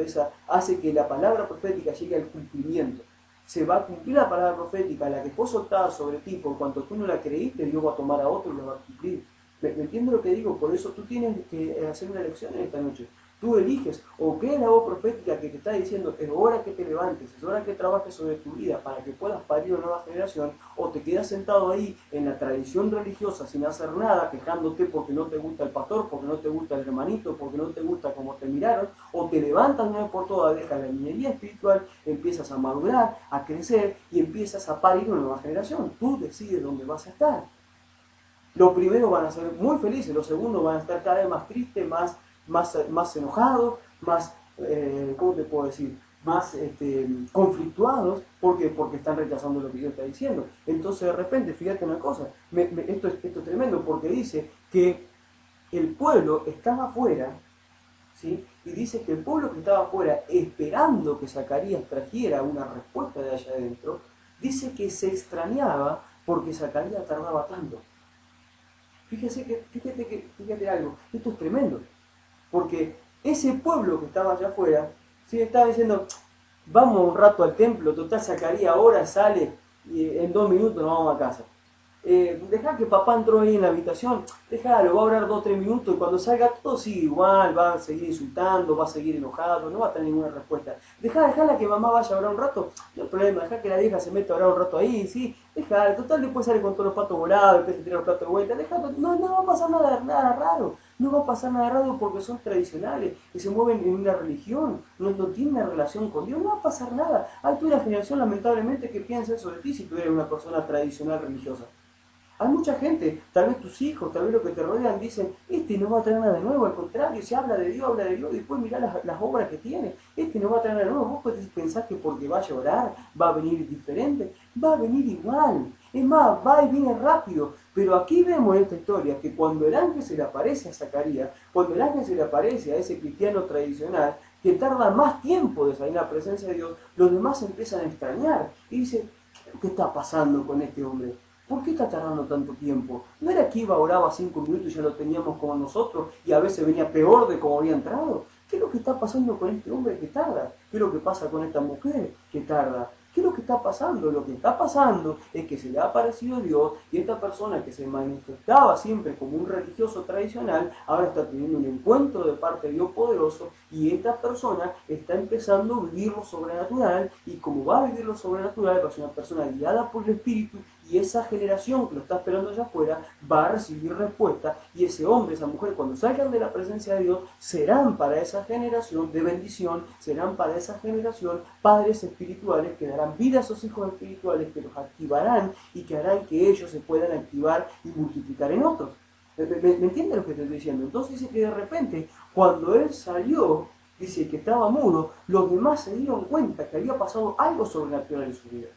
hace que la palabra profética llegue al cumplimiento. Se va a cumplir la palabra profética, la que fue soltada sobre ti, por cuanto tú no la creíste, Dios va a tomar a otro y lo va a cumplir. ¿Me entiendes lo que digo? Por eso tú tienes que hacer una elección en esta noche. Tú eliges o crees la voz profética que te está diciendo es hora que te levantes, es hora que trabajes sobre tu vida para que puedas parir una nueva generación, o te quedas sentado ahí en la tradición religiosa sin hacer nada, quejándote porque no te gusta el pastor, porque no te gusta el hermanito, porque no te gusta cómo te miraron, o te levantas una vez por todas, dejas la niñería espiritual, empiezas a madurar, a crecer y empiezas a parir una nueva generación. Tú decides dónde vas a estar. Los primeros van a ser muy felices, los segundos van a estar cada vez más tristes, más enojados, más, ¿cómo te puedo decir? Más conflictuados. ¿Por qué? Porque están rechazando lo que Dios está diciendo. Entonces de repente, fíjate una cosa, esto es tremendo, porque dice que el pueblo estaba afuera, ¿sí? Y dice que el pueblo que estaba afuera, esperando que Zacarías trajera una respuesta de allá adentro, dice que se extrañaba porque Zacarías tardaba tanto. Fíjate algo, esto es tremendo, porque ese pueblo que estaba allá afuera, ¿sí? Estaba diciendo, vamos un rato al templo, total Zacarías ahora sale y en 2 minutos nos vamos a casa. Deja que papá entró ahí en la habitación, déjalo, va a orar 2 o 3 minutos y cuando salga todo sigue igual, va a seguir insultando, va a seguir enojado, no va a tener ninguna respuesta. Dejala que mamá vaya a orar un rato, no hay problema, deja que la vieja se meta a orar un rato ahí, sí, déjala, total después sale con todos los patos volados, después se tira los platos de vuelta, déjalo, no va a pasar nada raro. No va a pasar nada raro porque son tradicionales y se mueven en una religión, no tienen una relación con Dios, no va a pasar nada. Hay toda una generación lamentablemente que piensa eso de ti si tú eres una persona tradicional religiosa. Hay mucha gente, tal vez tus hijos, tal vez los que te rodean dicen, este no va a traer nada de nuevo, al contrario, se habla de Dios, y después mirá las obras que tiene, este no va a traer nada de nuevo, vos pensás que porque vaya a orar va a venir diferente, va a venir igual, es más, va y viene rápido, pero aquí vemos en esta historia que cuando el ángel se le aparece a Zacarías, cuando el ángel se le aparece a ese cristiano tradicional, que tarda más tiempo de salir en la presencia de Dios, los demás empiezan a extrañar y dicen, ¿qué está pasando con este hombre? ¿Por qué está tardando tanto tiempo? ¿No era que iba, oraba 5 minutos y ya lo teníamos como nosotros y a veces venía peor de como había entrado? ¿Qué es lo que está pasando con este hombre que tarda? ¿Qué es lo que pasa con esta mujer que tarda? ¿Qué es lo que está pasando? Lo que está pasando es que se le ha aparecido Dios y esta persona que se manifestaba siempre como un religioso tradicional, ahora está teniendo un encuentro de parte de Dios poderoso y esta persona está empezando a vivir lo sobrenatural y como va a vivir lo sobrenatural, va a ser una persona guiada por el Espíritu y esa generación que lo está esperando allá afuera va a recibir respuesta y ese hombre, esa mujer, cuando salgan de la presencia de Dios, serán para esa generación de bendición, serán para esa generación padres espirituales que darán vida a esos hijos espirituales, que los activarán y que harán que ellos se puedan activar y multiplicar en otros. ¿Me entienden lo que te estoy diciendo? Entonces dice que de repente, cuando él salió, dice que estaba mudo, los demás se dieron cuenta que había pasado algo sobrenatural en su vida.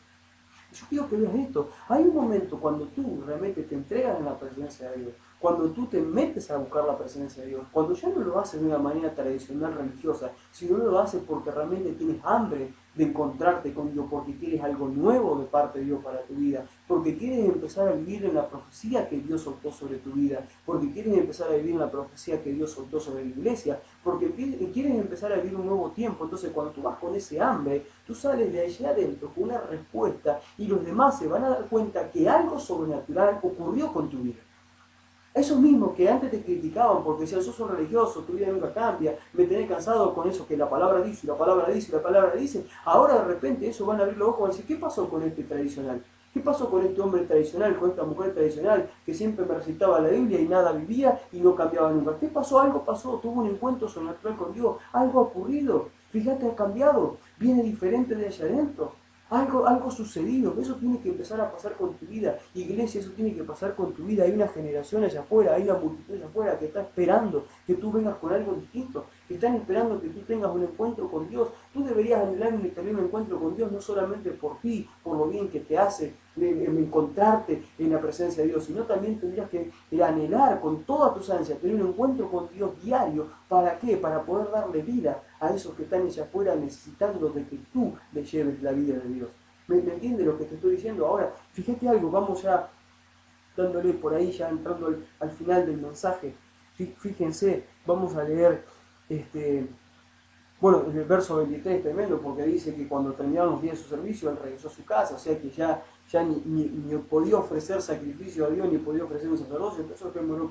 Yo quiero que veas esto. Hay un momento cuando tú realmente te entregas en la presencia de Dios, cuando tú te metes a buscar la presencia de Dios, cuando ya no lo haces de una manera tradicional religiosa, sino lo haces porque realmente tienes hambre de encontrarte con Dios, porque quieres algo nuevo de parte de Dios para tu vida, porque quieres empezar a vivir en la profecía que Dios soltó sobre tu vida, porque quieres empezar a vivir en la profecía que Dios soltó sobre la iglesia, porque quieres empezar a vivir un nuevo tiempo. Entonces cuando tú vas con ese hambre, tú sales de allá adentro con una respuesta y los demás se van a dar cuenta que algo sobrenatural ocurrió con tu vida. Esos mismos que antes te criticaban porque decían, sos un religioso, tu vida nunca cambia, me tenés cansado con eso que la palabra dice, y la palabra dice, y la palabra dice, ahora de repente eso van a abrir los ojos y van a decir, ¿qué pasó con este tradicional? ¿Qué pasó con este hombre tradicional, con esta mujer tradicional que siempre me recitaba la Biblia y nada vivía y no cambiaba nunca? ¿Qué pasó? Algo pasó, tuvo un encuentro sobrenatural con Dios, algo ha ocurrido, fíjate, ha cambiado, viene diferente de allá adentro. Algo sucedido, eso tiene que empezar a pasar con tu vida. Iglesia, eso tiene que pasar con tu vida. Hay una generación allá afuera, hay una multitud allá afuera que está esperando que tú vengas con algo distinto, que están esperando que tú tengas un encuentro con Dios. Tú deberías anhelar tener un encuentro con Dios no solamente por ti, por lo bien que te hace encontrarte en la presencia de Dios, sino también tendrías que anhelar con todas tus ansias tener un encuentro con Dios diario. ¿Para qué? Para poder darle vida a esos que están allá afuera necesitando de que tú le lleves la vida de Dios. ¿Me entiendes lo que te estoy diciendo? Ahora, fíjate algo, vamos ya dándole por ahí, ya entrando al final del mensaje. Fíjense, vamos a leer el verso 23 tremendo, porque dice que cuando terminaron los días de su servicio, él regresó a su casa, o sea que ya ni podía ofrecer sacrificio a Dios, ni podía ofrecer un sacerdocio. Eso es bueno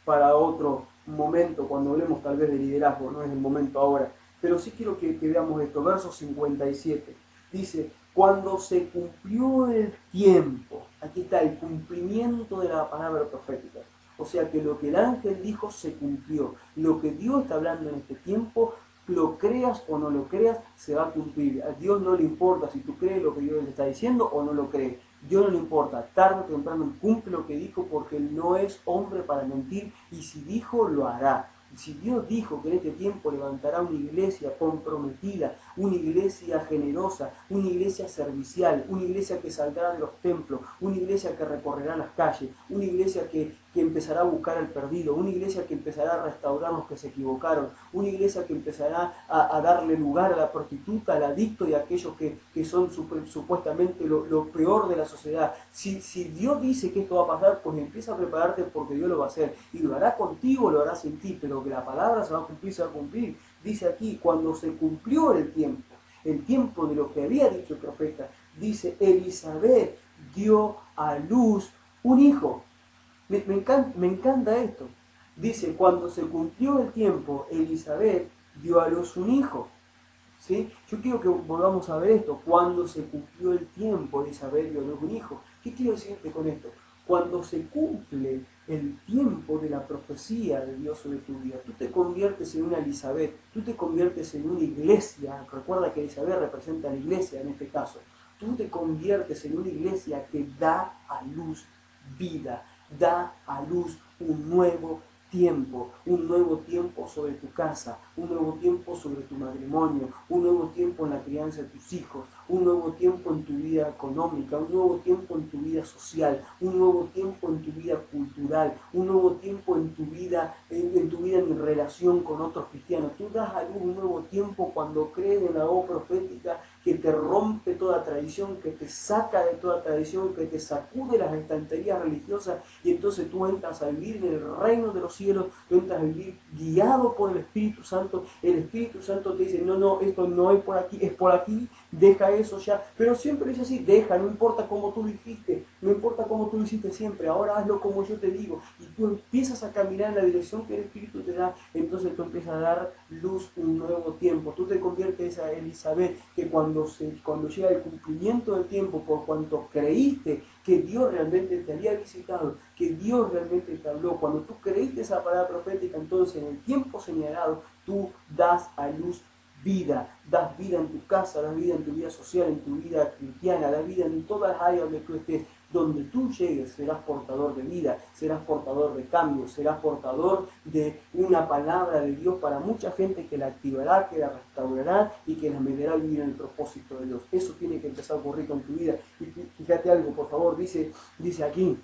para otro momento, cuando hablemos tal vez de liderazgo, no es el momento ahora. Pero sí quiero que veamos esto, verso 57. Dice, cuando se cumplió el tiempo, aquí está el cumplimiento de la palabra profética. O sea que lo que el ángel dijo se cumplió. Lo que Dios está hablando en este tiempo, lo creas o no lo creas, se va a cumplir. A Dios no le importa si tú crees lo que Dios le está diciendo o no lo crees. Dios no le importa, tarde o temprano cumple lo que dijo, porque Él no es hombre para mentir, y si dijo, lo hará. Si Dios dijo que en este tiempo levantará una iglesia comprometida, una iglesia generosa, una iglesia servicial, una iglesia que saldrá de los templos, una iglesia que recorrerá las calles, una iglesia que empezará a buscar al perdido, una iglesia que empezará a restaurar los que se equivocaron, una iglesia que empezará a darle lugar a la prostituta, al adicto y a aquellos que son supuestamente lo peor de la sociedad. Si Dios dice que esto va a pasar, pues empieza a prepararte, porque Dios lo va a hacer, y lo hará contigo, lo hará sin ti, pero que la palabra se va a cumplir. Dice aquí, cuando se cumplió el tiempo de lo que había dicho el profeta, dice, Elizabeth dio a luz un hijo. Me encanta esto. Dice, cuando se cumplió el tiempo, Elizabeth dio a luz un hijo. ¿Sí? Yo quiero que volvamos a ver esto. Cuando se cumplió el tiempo, Elizabeth dio a luz un hijo. ¿Qué quiero decirte con esto? Cuando se cumple el tiempo de la profecía de Dios sobre tu vida, tú te conviertes en una Elizabeth, tú te conviertes en una iglesia. Recuerda que Elizabeth representa a la iglesia en este caso. Tú te conviertes en una iglesia que da a luz vida, da a luz un nuevo tiempo sobre tu casa, un nuevo tiempo sobre tu matrimonio, un nuevo tiempo en la crianza de tus hijos, un nuevo tiempo en tu vida económica, un nuevo tiempo en tu vida social, un nuevo tiempo en tu vida cultural, un nuevo tiempo en tu vida en relación con otros cristianos. Tú das a luz un nuevo tiempo cuando crees en la voz profética que te rompe toda tradición, que te saca de toda tradición, que te sacude las estanterías religiosas, y entonces tú entras a vivir en el reino de los cielos, tú entras a vivir guiado por el Espíritu Santo. El Espíritu Santo te dice, no, esto no es por aquí, deja eso ya. Pero siempre es así, deja, no importa cómo tú lo hiciste, no importa cómo tú lo hiciste siempre, ahora hazlo como yo te digo. Y tú empiezas a caminar en la dirección que el Espíritu te da, entonces tú empiezas a dar luz un nuevo tiempo. Tú te conviertes a Elizabeth, que cuando llega el cumplimiento del tiempo, por cuanto creíste que Dios realmente te había visitado, que Dios realmente te habló, cuando tú creíste esa palabra profética, entonces en el tiempo señalado tú das a luz vida, das vida en tu casa, das vida en tu vida social, en tu vida cristiana, das vida en todas las áreas donde tú estés. Donde tú llegues serás portador de vida, serás portador de cambio, serás portador de una palabra de Dios para mucha gente que la activará, que la restaurará y que la meterá a vivir en el propósito de Dios. Eso tiene que empezar a ocurrir con tu vida. Y fíjate algo, por favor, dice aquí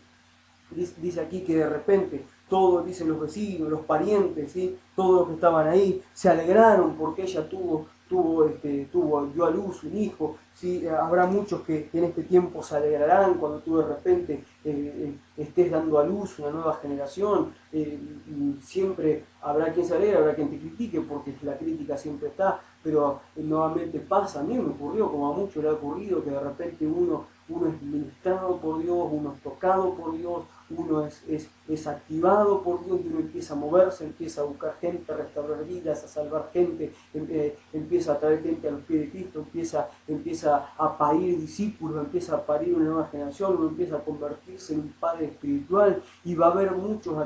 que de repente todos, dicen los vecinos, los parientes, ¿sí? Todos los que estaban ahí se alegraron porque ella dio a luz un hijo. ¿Sí? Habrá muchos que en este tiempo se alegrarán cuando tú de repente estés dando a luz una nueva generación. Siempre habrá quien se alegre, habrá quien te critique, porque la crítica siempre está, pero nuevamente pasa. A mí me ocurrió, como a muchos le ha ocurrido, que de repente uno es ministrado por Dios, uno es tocado por Dios, uno es activado por Dios, y uno empieza a moverse, empieza a buscar gente, a restaurar vidas, a salvar gente, empieza a traer gente a los pies de Cristo, empieza a parir discípulos, empieza a parir una nueva generación, uno empieza a convertirse en un padre espiritual, y va a haber muchos va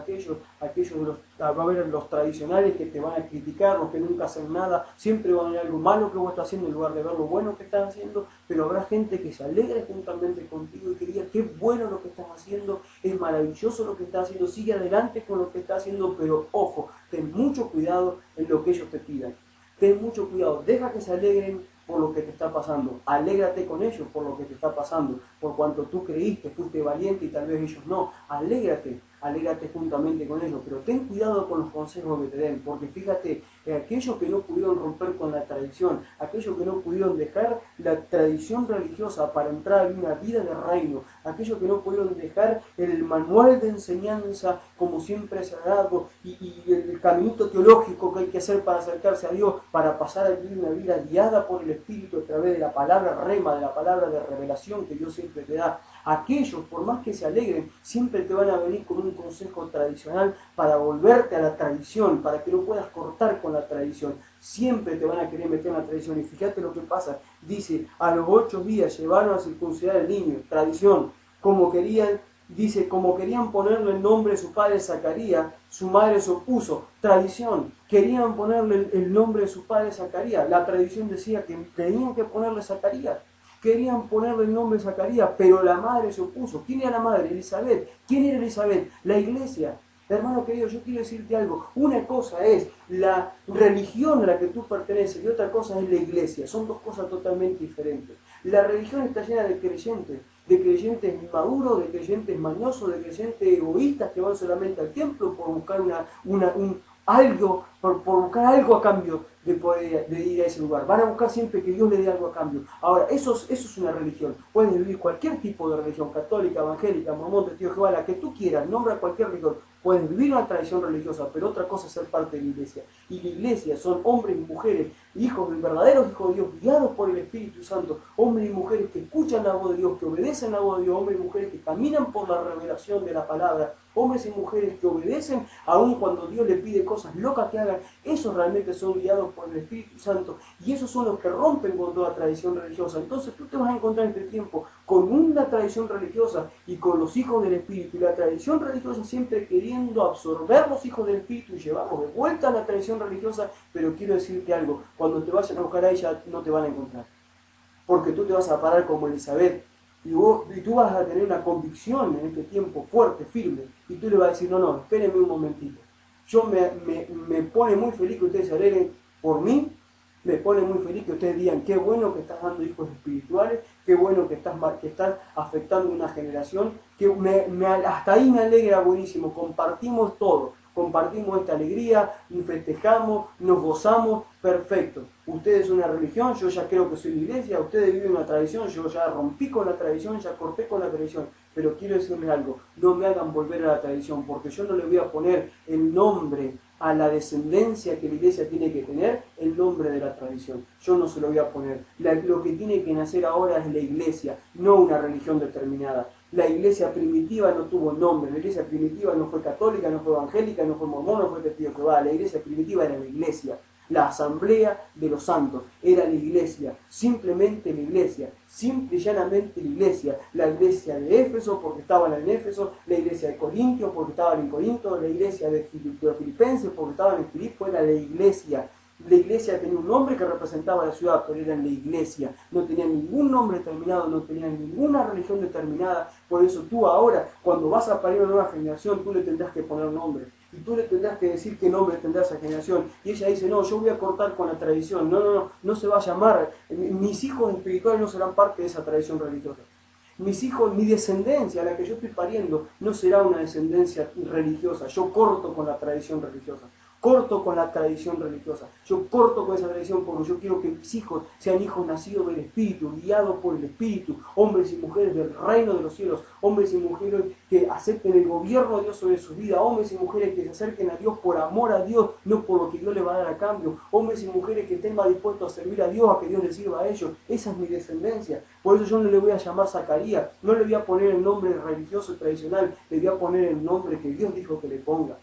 a haber los tradicionales que te van a criticar, los que nunca hacen nada, siempre van a ver algo malo que vos estás haciendo en lugar de ver lo bueno que estás haciendo, pero habrá gente que se alegre juntamente contigo y que diga, qué bueno lo que estás haciendo, es maravilloso lo que estás haciendo, sigue adelante con lo que estás haciendo, pero ojo, ten mucho cuidado en lo que ellos te pidan. Ten mucho cuidado, deja que se alegren por lo que te está pasando, alégrate con ellos por lo que te está pasando, por cuanto tú creíste, fuiste valiente y tal vez ellos no, alégrate juntamente con ellos, pero ten cuidado con los consejos que te den, porque fíjate, aquellos que no pudieron romper con la tradición, aquellos que no pudieron dejar la tradición religiosa para entrar en una vida de reino, aquellos que no pudieron dejar el manual de enseñanza como siempre se ha dado, y el caminito teológico que hay que hacer para acercarse a Dios, para pasar a vivir una vida guiada por el Espíritu a través de la palabra rema, de la palabra de revelación que Dios siempre te da. Aquellos, por más que se alegren, siempre te van a venir con un consejo tradicional para volverte a la tradición, para que no puedas cortar con la tradición. Siempre te van a querer meter en la tradición. Y fíjate lo que pasa. Dice, a los 8 días llevaron a circuncidar al niño. Tradición. Como querían ponerle el nombre de su padre Zacarías, su madre se opuso. Tradición. Querían ponerle el nombre de su padre Zacarías. La tradición decía que tenían que ponerle Zacarías. Querían ponerle el nombre de Zacarías, pero la madre se opuso. ¿Quién era la madre? Elizabeth. ¿Quién era Elizabeth? La iglesia. Hermano querido, yo quiero decirte algo. Una cosa es la religión a la que tú perteneces y otra cosa es la iglesia. Son dos cosas totalmente diferentes. La religión está llena de creyentes inmaduros, de creyentes mañosos, de creyentes egoístas que van solamente al templo por buscar por buscar algo a cambio de ir a ese lugar. Van a buscar siempre que Dios le dé algo a cambio. Ahora, eso es una religión. Puedes vivir cualquier tipo de religión, católica, evangélica, mormón, testigo de Jehová, la que tú quieras, nombra cualquier religión. puedes vivir una tradición religiosa, pero otra cosa es ser parte de la iglesia. Y la iglesia son hombres y mujeres, hijos del verdadero Hijo de Dios, guiados por el Espíritu Santo, hombres y mujeres que escuchan la voz de Dios, que obedecen la voz de Dios, hombres y mujeres que caminan por la revelación de la palabra, hombres y mujeres que obedecen aun cuando Dios les pide cosas locas que hagan. Esos realmente son guiados por el Espíritu Santo, y esos son los que rompen con toda tradición religiosa. Entonces tú te vas a encontrar en este tiempo con una tradición religiosa y con los hijos del Espíritu, y la tradición religiosa siempre queriendo absorber los hijos del Espíritu y llevarlos de vuelta a la tradición religiosa. Pero quiero decirte algo, cuando te vayan a buscar a ella no te van a encontrar, porque tú te vas a parar como Elizabeth, y tú vas a tener una convicción en este tiempo fuerte, firme, y tú le vas a decir, no, espérenme un momentito. Yo me pone muy feliz que ustedes se alegren por mí, me pone muy feliz que ustedes digan, qué bueno que estás dando hijos espirituales, qué bueno que estás afectando una generación, que hasta ahí me alegra, buenísimo, compartimos todo. Compartimos esta alegría, festejamos, nos gozamos, perfecto. Ustedes son una religión, yo ya creo que soy la iglesia, ustedes viven una tradición, yo ya rompí con la tradición, ya corté con la tradición. Pero quiero decirles algo, no me hagan volver a la tradición, porque yo no le voy a poner el nombre a la descendencia que la iglesia tiene que tener, el nombre de la tradición. Yo no se lo voy a poner. Lo que tiene que nacer ahora es la iglesia, no una religión determinada. La iglesia primitiva no tuvo nombre, la iglesia primitiva no fue católica, no fue evangélica, no fue mormón, no fue testigo de Jehová. La iglesia primitiva era la iglesia, la asamblea de los santos, era la iglesia, simplemente la iglesia, simple y llanamente la iglesia de Éfeso porque estaban en Éfeso, la iglesia de Corintio porque estaban en Corinto, la iglesia de Filipenses porque estaban en Filipo, era la iglesia. La iglesia tenía un nombre que representaba a la ciudad, pero era la iglesia. No tenía ningún nombre determinado, no tenía ninguna religión determinada. Por eso tú ahora, cuando vas a parir una nueva generación, tú le tendrás que poner nombre. Y tú le tendrás que decir qué nombre tendrá esa generación. Y ella dice, no, yo voy a cortar con la tradición. No se va a llamar. Mis hijos espirituales no serán parte de esa tradición religiosa. Mis hijos, mi descendencia, la que yo estoy pariendo, no será una descendencia religiosa. Yo corto con la tradición religiosa. Corto con la tradición religiosa. Yo corto con esa tradición porque yo quiero que mis hijos sean hijos nacidos del Espíritu, guiados por el Espíritu, hombres y mujeres del reino de los cielos, hombres y mujeres que acepten el gobierno de Dios sobre sus vidas, hombres y mujeres que se acerquen a Dios por amor a Dios, no por lo que Dios les va a dar a cambio, hombres y mujeres que estén más dispuestos a servir a Dios, a que Dios les sirva a ellos. Esa es mi descendencia. Por eso yo no le voy a llamar Zacarías, no le voy a poner el nombre religioso tradicional, le voy a poner el nombre que Dios dijo que le ponga.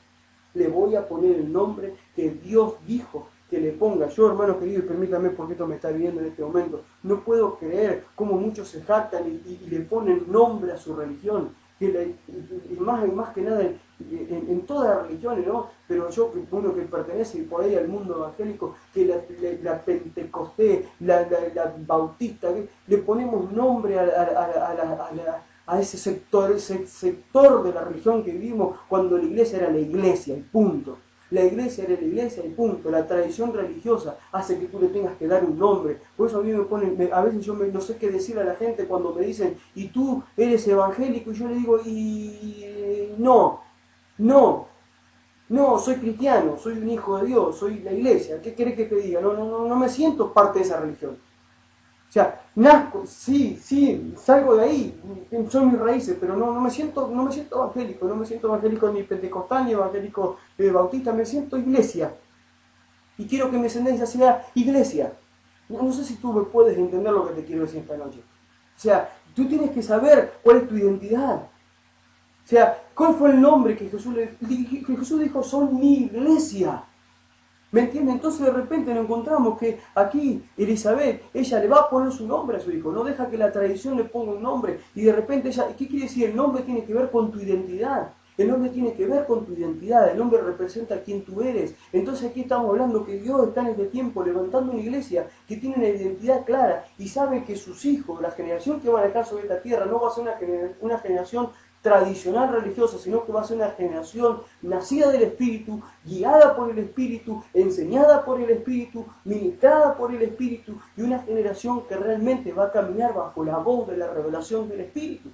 Le voy a poner el nombre que Dios dijo que le ponga. Yo, hermano querido, y permítame porque esto me está viviendo en este momento, no puedo creer cómo muchos se jactan y le ponen nombre a su religión. Y más que nada en todas las religiones, ¿no? Pero yo, uno que pertenece por ahí al mundo evangélico, que la pentecostés, la bautista, le ponemos nombre a ese sector de la religión que vivimos, cuando la iglesia era la iglesia y punto. La iglesia era la iglesia y punto. La tradición religiosa hace que tú le tengas que dar un nombre. Por eso a mí a veces yo no sé qué decirle a la gente cuando me dicen, ¿y tú eres evangélico? Y yo le digo, no, soy cristiano, soy un hijo de Dios, soy la iglesia. ¿Qué querés que te diga? No me siento parte de esa religión. O sea, nazco, sí, salgo de ahí, son mis raíces, pero no me siento evangélico, no me siento evangélico ni pentecostal ni evangélico bautista, me siento iglesia. Y quiero que mi ascendencia sea iglesia. No sé si tú me puedes entender lo que te quiero decir esta noche. O sea, tú tienes que saber cuál es tu identidad. O sea, ¿cuál fue el nombre que Jesús dijo? Son mi iglesia. ¿Me entiendes? Entonces de repente nos encontramos que aquí Elizabeth, ella le va a poner su nombre a su hijo, no deja que la tradición le ponga un nombre, y de repente ella, ¿qué quiere decir? El nombre tiene que ver con tu identidad, el nombre tiene que ver con tu identidad, el nombre representa quién tú eres. Entonces aquí estamos hablando que Dios está en este tiempo levantando una iglesia que tiene una identidad clara y sabe que sus hijos, la generación que van a dejar sobre esta tierra, no va a ser una generación tradicional religiosa, sino que va a ser una generación nacida del Espíritu, guiada por el Espíritu, enseñada por el Espíritu, ministrada por el Espíritu, y una generación que realmente va a caminar bajo la voz de la revelación del Espíritu.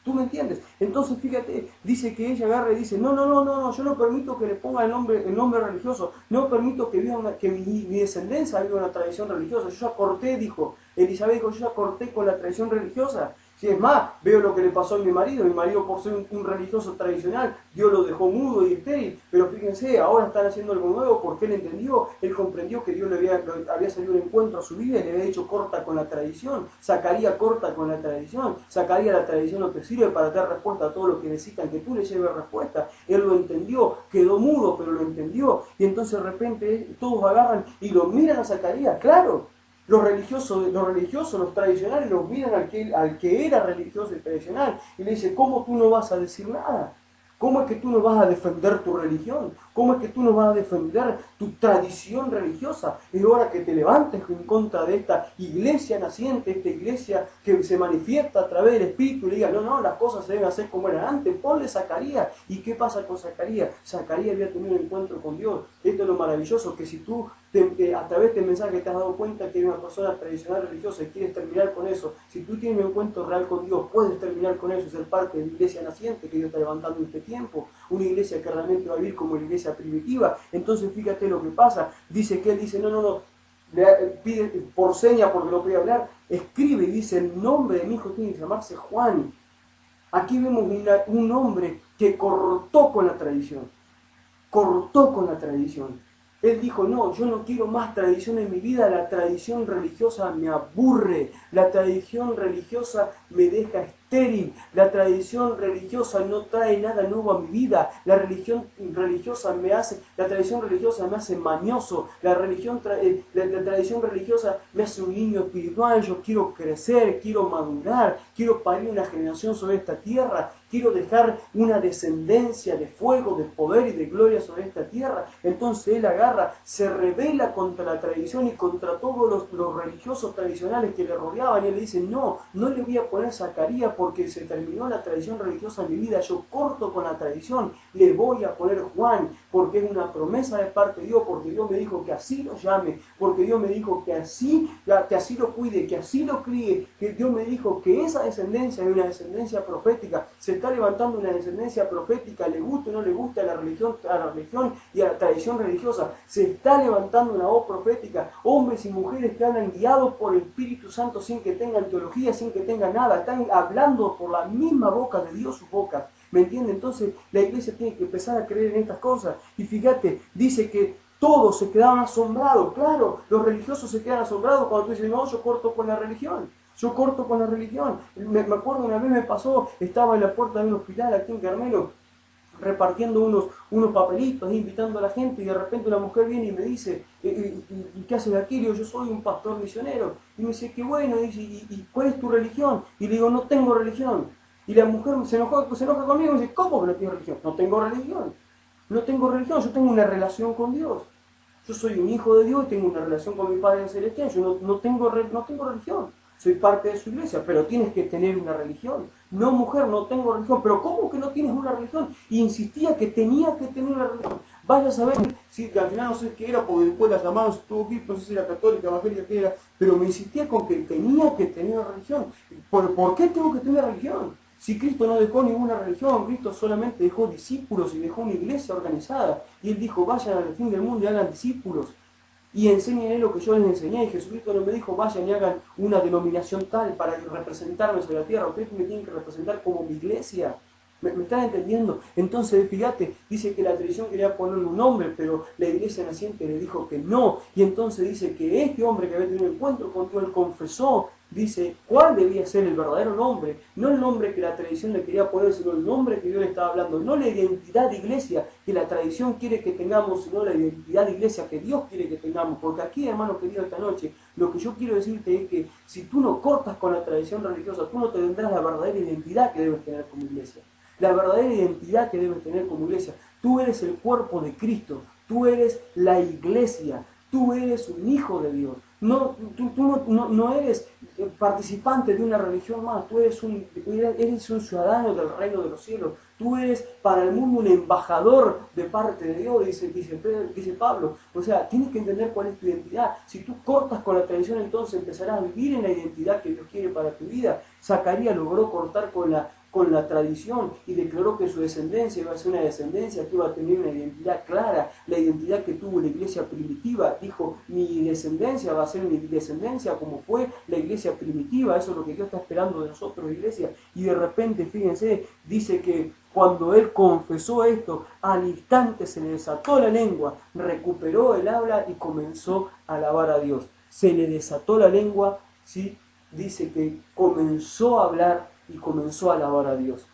¿Tú me entiendes? Entonces, fíjate, dice que ella agarra y dice, no, yo no permito que le ponga el nombre religioso, no permito que mi descendencia viva una tradición religiosa. Yo ya corté, dijo Elizabeth, yo ya corté con la tradición religiosa. Si es más, veo lo que le pasó a mi marido por ser un religioso tradicional, Dios lo dejó mudo y estéril, pero fíjense, ahora están haciendo algo nuevo porque él entendió, él comprendió que Dios le había salido un encuentro a su vida y le había dicho corta con la tradición, Zacarías corta con la tradición, Zacarías la tradición no te sirve para dar respuesta a todo lo que necesitan que tú le lleves respuesta, él lo entendió, quedó mudo pero lo entendió, y entonces de repente todos agarran y lo miran a Zacarías, claro. Los religiosos, los tradicionales, los miran al que era religioso y tradicional y le dicen, ¿cómo tú no vas a decir nada? ¿Cómo es que tú no vas a defender tu religión? ¿Cómo es que tú no vas a defender tu tradición religiosa? Es hora que te levantes en contra de esta iglesia naciente, esta iglesia que se manifiesta a través del Espíritu y le diga, no, las cosas se deben hacer como eran antes. Ponle Zacarías. ¿Y qué pasa con Zacarías? Zacarías había tenido un encuentro con Dios. Esto es lo maravilloso, que si tú a través de este mensaje te has dado cuenta que eres una persona tradicional religiosa y quieres terminar con eso, si tú tienes un encuentro real con Dios, puedes terminar con eso y ser parte de la iglesia naciente que Dios está levantando en este tiempo, una iglesia que realmente va a vivir como la iglesia primitiva. Entonces fíjate lo que pasa, dice que él dice, no, pide por seña porque no puede hablar, escribe y dice, el nombre de mi hijo tiene que llamarse Juan. Aquí vemos un hombre que cortó con la tradición, Él dijo, no, yo no quiero más tradición en mi vida, la tradición religiosa me aburre, la tradición religiosa me deja estéril, la tradición religiosa no trae nada nuevo a mi vida, la tradición religiosa me hace mañoso, la tradición religiosa me hace un niño espiritual, yo quiero crecer, quiero madurar, quiero parir una generación sobre esta tierra, quiero dejar una descendencia de fuego, de poder y de gloria sobre esta tierra. Entonces él agarra, se rebela contra la tradición y contra todos los religiosos tradicionales que le rodeaban y él le dice, no le voy a poner Zacarías porque se terminó la tradición religiosa en mi vida, yo corto con la tradición, le voy a poner Juan porque es una promesa de parte de Dios, porque Dios me dijo que así lo llame, porque Dios me dijo que así lo cuide, que así lo críe, que Dios me dijo que esa descendencia es una descendencia profética, se está levantando una descendencia profética, le guste o no le guste a la religión y a la tradición religiosa, se está levantando una voz profética, hombres y mujeres que hablan guiados por el Espíritu Santo sin que tengan teología, sin que tengan nada, están hablando por la misma boca de Dios sus bocas, ¿me entiende? Entonces la iglesia tiene que empezar a creer en estas cosas, y fíjate, dice que todos se quedaban asombrados, claro, los religiosos se quedan asombrados cuando tú dices, no, yo corto con la religión. Me acuerdo una vez me pasó, estaba en la puerta de un hospital aquí en Carmelo, repartiendo unos papelitos, invitando a la gente, y de repente una mujer viene y me dice, ¿y qué haces aquí? Le digo, yo soy un pastor misionero. Y me dice, qué bueno, y dice, ¿y cuál es tu religión? Y le digo, no tengo religión. Y la mujer se enoja conmigo y dice, ¿cómo que no tienes religión? No tengo religión, yo tengo una relación con Dios. Yo soy un hijo de Dios y tengo una relación con mi Padre Celestial, yo no tengo religión. Soy parte de su iglesia, pero tienes que tener una religión. No, mujer, no tengo religión. ¿Pero cómo que no tienes una religión? Y insistía que tenía que tener una religión. Vaya a saber si al final no sé qué era, porque después la llamaron, estuvo aquí, no sé si era católica, evangélica, qué era, pero me insistía con que tenía que tener una religión. ¿Por qué tengo que tener una religión? Si Cristo no dejó ninguna religión, Cristo solamente dejó discípulos y dejó una iglesia organizada. Y Él dijo, vayan al fin del mundo y hagan discípulos. Y enséñenle lo que yo les enseñé. Y Jesucristo no me dijo, vayan y hagan una denominación tal para representarme sobre la tierra. Ustedes me tienen que representar como mi iglesia. ¿Me están entendiendo? Entonces, fíjate, dice que la tradición quería ponerle un nombre, pero la iglesia naciente le dijo que no. Y entonces dice que este hombre que había tenido un encuentro con Dios, él confesó, dice, ¿cuál debía ser el verdadero nombre? No el nombre que la tradición le quería poner, sino el nombre que Dios le estaba hablando. No la identidad de iglesia que la tradición quiere que tengamos, sino la identidad de iglesia que Dios quiere que tengamos. Porque aquí, hermano querido, esta noche, lo que yo quiero decirte es que si tú no cortas con la tradición religiosa, tú no tendrás la verdadera identidad que debes tener como iglesia. La verdadera identidad que debes tener como iglesia. Tú eres el cuerpo de Cristo, tú eres la iglesia, tú eres un hijo de Dios. Tú no eres participante de una religión más, tú eres un ciudadano del reino de los cielos, tú eres para el mundo un embajador de parte de Dios, dice Pablo. O sea, tienes que entender cuál es tu identidad. Si tú cortas con la tradición, entonces empezarás a vivir en la identidad que Dios quiere para tu vida. Zacarías logró cortar con con la tradición y declaró que su descendencia iba a ser una descendencia que iba a tener una identidad clara, la identidad que tuvo la iglesia primitiva. Dijo, mi descendencia va a ser mi descendencia como fue la iglesia primitiva. Eso es lo que Dios está esperando de nosotros, iglesia. Y de repente, fíjense, dice que cuando él confesó esto, al instante se le desató la lengua, recuperó el habla y comenzó a alabar a Dios. Se le desató la lengua, ¿sí? Dice que comenzó a hablar y comenzó a alabar a Dios.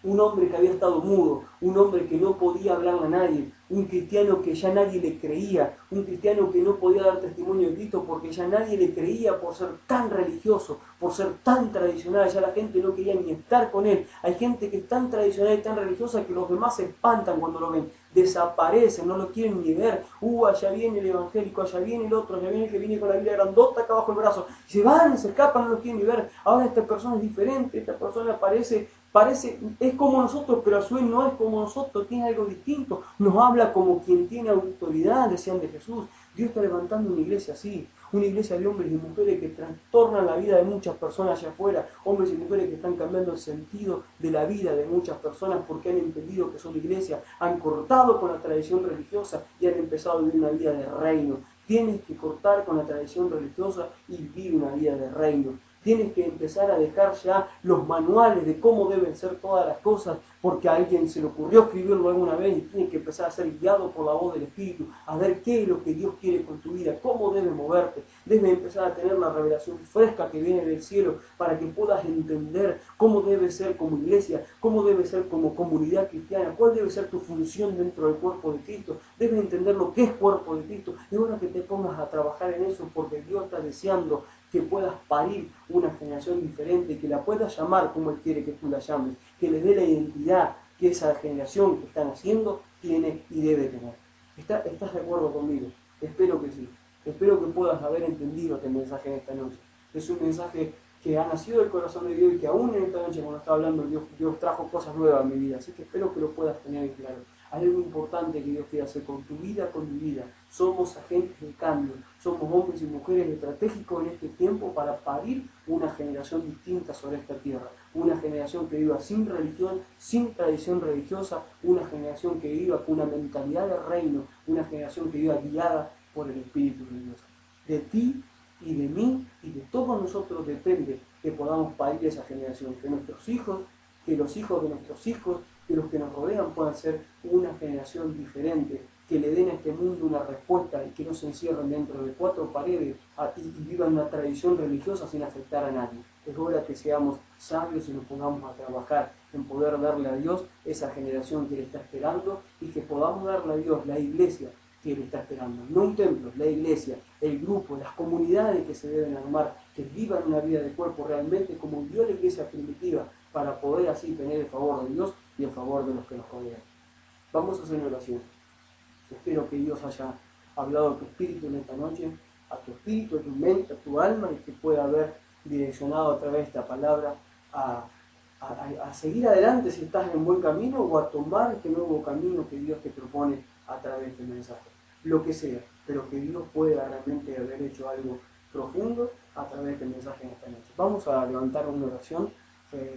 Un hombre que había estado mudo, un hombre que no podía hablar a nadie, un cristiano que ya nadie le creía, un cristiano que no podía dar testimonio de Cristo porque ya nadie le creía por ser tan religioso, por ser tan tradicional, ya la gente no quería ni estar con él. Hay gente que es tan tradicional y tan religiosa que los demás se espantan cuando lo ven, desaparecen, no lo quieren ni ver. Allá viene el evangélico, allá viene el otro, allá viene el que viene con la Biblia grandota acá abajo el brazo, se van, se escapan, no lo quieren ni ver. Ahora esta persona es diferente, esta persona parece, es como nosotros, pero a su vez no es como nosotros, tiene algo distinto, nos habla como quien tiene autoridad, decían de Jesús. Dios está levantando una iglesia así, una iglesia de hombres y mujeres que trastornan la vida de muchas personas allá afuera, hombres y mujeres que están cambiando el sentido de la vida de muchas personas porque han entendido que son iglesia, han cortado con la tradición religiosa y han empezado a vivir una vida de reino. Tienes que cortar con la tradición religiosa y vivir una vida de reino. Tienes que empezar a dejar ya los manuales de cómo deben ser todas las cosas, porque a alguien se le ocurrió escribirlo alguna vez y tienes que empezar a ser guiado por la voz del Espíritu, a ver qué es lo que Dios quiere con tu vida, cómo debes moverte. Debes empezar a tener la revelación fresca que viene del cielo para que puedas entender cómo debe ser como iglesia, cómo debe ser como comunidad cristiana, cuál debe ser tu función dentro del cuerpo de Cristo. Debes entender lo que es cuerpo de Cristo. Es hora que te pongas a trabajar en eso porque Dios está deseando que puedas parir una generación diferente, que la puedas llamar como Él quiere que tú la llames, que le dé la identidad que esa generación que están haciendo tiene y debe tener. ¿Estás de acuerdo conmigo? Espero que sí. Espero que puedas haber entendido este mensaje en esta noche. Es un mensaje que ha nacido del corazón de Dios y que aún en esta noche cuando está hablando Dios trajo cosas nuevas a mi vida. Así que espero que lo puedas tener en claro. Hay algo importante que Dios quiere hacer con tu vida, con mi vida. Somos agentes de cambio. Somos hombres y mujeres estratégicos en este tiempo para parir una generación distinta sobre esta tierra. Una generación que viva sin religión, sin tradición religiosa. Una generación que viva con una mentalidad de reino. Una generación que viva guiada por el Espíritu de Dios. De ti y de mí y de todos nosotros depende que podamos parir esa generación. Que nuestros hijos, que los hijos de nuestros hijos, que los que nos rodean puedan ser una generación diferente, que le den a este mundo una respuesta y que no se encierren dentro de cuatro paredes y vivan una tradición religiosa sin afectar a nadie. Es hora que seamos sabios y nos pongamos a trabajar en poder darle a Dios esa generación que le está esperando y que podamos darle a Dios la iglesia que le está esperando. No un templo, la iglesia, el grupo, las comunidades que se deben armar, que vivan una vida de cuerpo realmente como vivió la iglesia primitiva, para poder así tener el favor de Dios y el favor de los que nos rodean. Vamos a hacer una oración. Espero que Dios haya hablado a tu espíritu en esta noche, a tu espíritu, a tu mente, a tu alma, y que pueda haber direccionado a través de esta palabra a seguir adelante si estás en buen camino o a tomar este nuevo camino que Dios te propone a través de este mensaje. Lo que sea, pero que Dios pueda realmente haber hecho algo profundo a través de este mensaje en esta noche. Vamos a levantar una oración.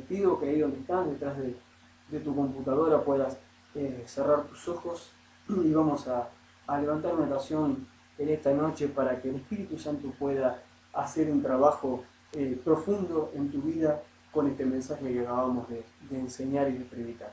Pido que ahí donde estás, detrás de tu computadora, puedas cerrar tus ojos y vamos a levantar una oración en esta noche para que el Espíritu Santo pueda hacer un trabajo profundo en tu vida con este mensaje que acabamos de enseñar y de predicar.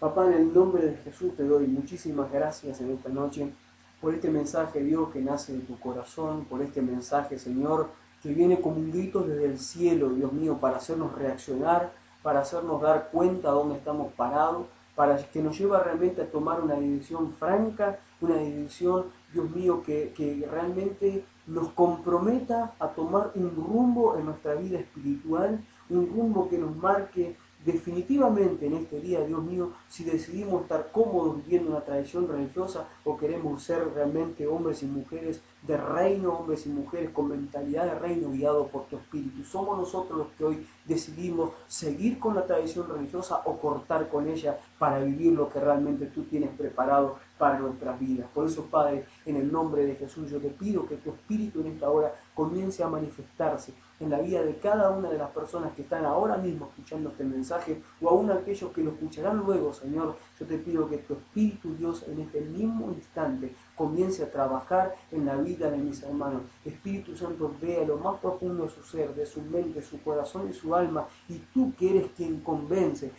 Papá, en el nombre de Jesús te doy muchísimas gracias en esta noche por este mensaje, Dios, que nace de tu corazón, por este mensaje, Señor, que viene como un grito desde el cielo, Dios mío, para hacernos reaccionar, para hacernos dar cuenta de dónde estamos parados, para que nos lleve realmente a tomar una dirección franca, una dirección, Dios mío, que realmente nos comprometa a tomar un rumbo en nuestra vida espiritual, un rumbo que nos marque definitivamente en este día, Dios mío, si decidimos estar cómodos viviendo una tradición religiosa o queremos ser realmente hombres y mujeres de reino, hombres y mujeres con mentalidad de reino guiados por tu Espíritu. Somos nosotros los que hoy decidimos seguir con la tradición religiosa o cortar con ella para vivir lo que realmente tú tienes preparado para nuestras vidas. Por eso, Padre, en el nombre de Jesús, yo te pido que tu Espíritu en esta hora comience a manifestarse en la vida de cada una de las personas que están ahora mismo escuchando este mensaje, o aún aquellos que lo escucharán luego, Señor. Yo te pido que tu Espíritu, Dios, en este mismo instante comience a trabajar en la vida de mis hermanos. Espíritu Santo, vea lo más profundo de su ser, de su mente, su corazón y su alma, y tú que eres quien convence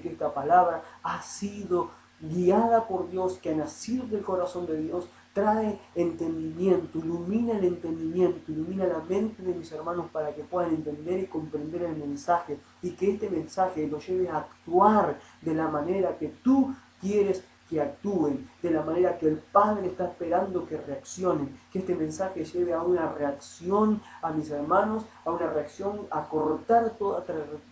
que esta palabra ha sido guiada por Dios, que ha nacido del corazón de Dios. Trae entendimiento, ilumina el entendimiento, ilumina la mente de mis hermanos para que puedan entender y comprender el mensaje, y que este mensaje los lleve a actuar de la manera que tú quieres que actúen, de la manera que el Padre está esperando que reaccionen, que este mensaje lleve a una reacción a mis hermanos, a una reacción a cortar toda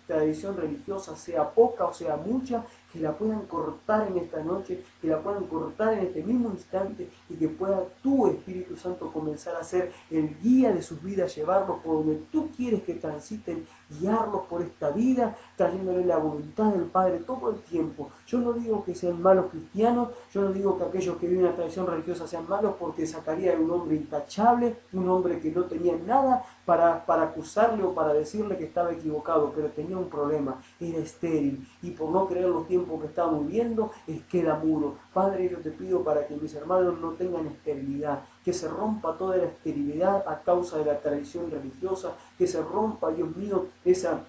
tradición religiosa, sea poca o sea mucha, que la puedan cortar en esta noche, que la puedan cortar en este mismo instante, y que pueda tu Espíritu Santo comenzar a ser el guía de sus vidas, llevarlos por donde tú quieres que transiten, guiarlos por esta vida, trayéndole la voluntad del Padre todo el tiempo. Yo no digo que sean malos cristianos, yo no digo que aquellos que viven una tradición religiosa sean malos, porque Zacarías era un hombre intachable, un hombre que no tenía nada para acusarle o para decirle que estaba equivocado, pero tenía un problema, era estéril, y por no creer los tiempos que estamos viviendo, queda mudo. Padre, yo te pido para que mis hermanos no tengan esterilidad, que se rompa toda la esterilidad a causa de la tradición religiosa, que se rompa, Dios mío, esa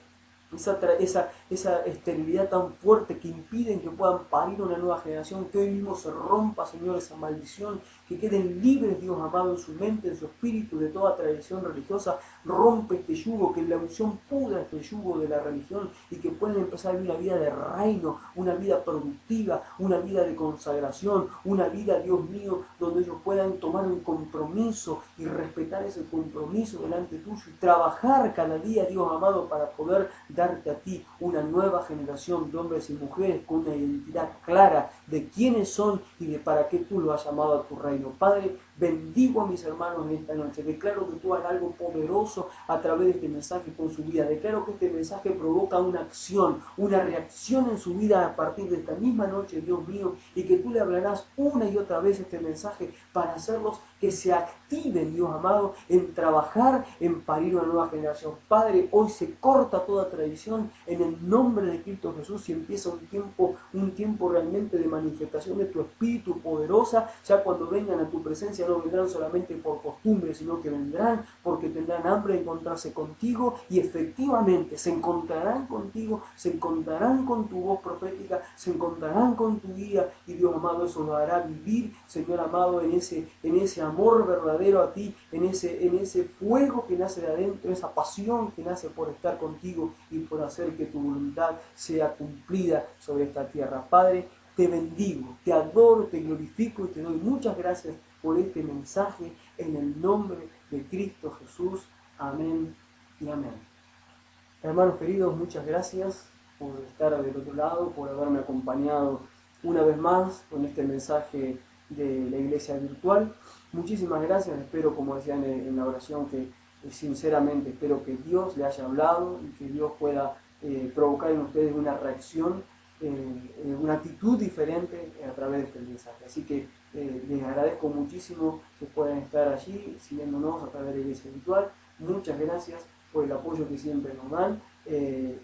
esterilidad tan fuerte que impiden que puedan parir una nueva generación, que hoy mismo se rompa, Señor, esa maldición, que queden libres, Dios amado, en su mente, en su espíritu, de toda tradición religiosa. Rompe este yugo, que la unción pudra este yugo de la religión, y que puedan empezar a vivir una vida de reino, una vida productiva, una vida de consagración, una vida, Dios mío, donde ellos puedan tomar un compromiso y respetar ese compromiso delante tuyo, y trabajar cada día, Dios amado, para poder darte a ti una nueva generación de hombres y mujeres con una identidad clara de quiénes son y de para qué tú lo has llamado a tu reino. Padre, bendigo a mis hermanos en esta noche. Declaro que tú harás algo poderoso a través de este mensaje con su vida. Declaro que este mensaje provoca una acción, una reacción en su vida a partir de esta misma noche, Dios mío, y que tú le hablarás una y otra vez este mensaje para hacerlos que se activen, Dios amado, en trabajar, en parir una nueva generación. Padre, hoy se corta toda tradición en el nombre de Cristo Jesús, y empieza un tiempo realmente de manifestación de tu Espíritu poderosa. Ya cuando vengan a tu presencia no vendrán solamente por costumbre, sino que vendrán porque tendrán hambre de encontrarse contigo, y efectivamente se encontrarán contigo, se encontrarán con tu voz profética, se encontrarán con tu guía, y Dios amado, eso lo hará vivir, Señor amado, en ese amor verdadero a ti, en ese fuego que nace de adentro, esa pasión que nace por estar contigo y por hacer que tu voluntad sea cumplida sobre esta tierra. Padre, te bendigo, te adoro, te glorifico y te doy muchas gracias por este mensaje en el nombre de Cristo Jesús. Amén y amén. Hermanos queridos, muchas gracias por estar del otro lado, por haberme acompañado una vez más con este mensaje de la iglesia virtual. Muchísimas gracias. Espero, como decían en la oración, que sinceramente espero que Dios le haya hablado y que Dios pueda provocar en ustedes una reacción, una actitud diferente a través de este mensaje. Así que les agradezco muchísimo que puedan estar allí siguiéndonos a través de la iglesia virtual. Muchas gracias por el apoyo que siempre nos dan.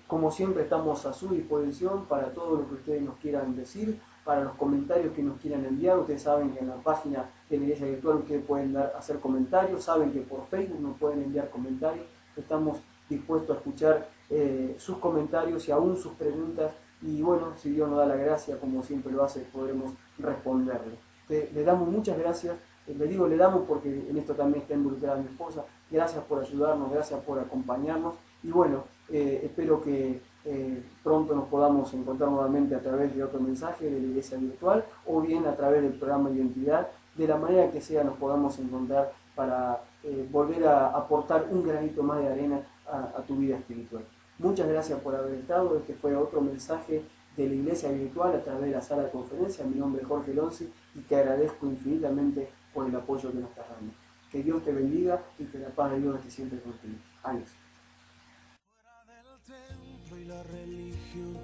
Como siempre, estamos a su disposición para todo lo que ustedes nos quieran decir, para los comentarios que nos quieran enviar. Ustedes saben que en la página de la iglesia virtual ustedes pueden hacer comentarios, saben que por Facebook nos pueden enviar comentarios. Estamos dispuestos a escuchar sus comentarios y aún sus preguntas, y bueno, si Dios nos da la gracia, como siempre lo hace, podremos responderle. Le damos muchas gracias. Le digo le damos porque en esto también está involucrada mi esposa. Gracias por ayudarnos, gracias por acompañarnos, y bueno, espero que pronto nos podamos encontrar nuevamente a través de otro mensaje de la iglesia virtual, o bien a través del programa Identidad. De la manera que sea nos podamos encontrar para volver a aportar un granito más de arena a tu vida espiritual. Muchas gracias por haber estado. Este fue otro mensaje de la iglesia virtual a través de la sala de conferencia. Mi nombre es Jorge Lonzi y te agradezco infinitamente por el apoyo que nos estás dando. Que Dios te bendiga y que la paz de Dios esté siempre contigo. Adiós. Fuera del templo y la religión,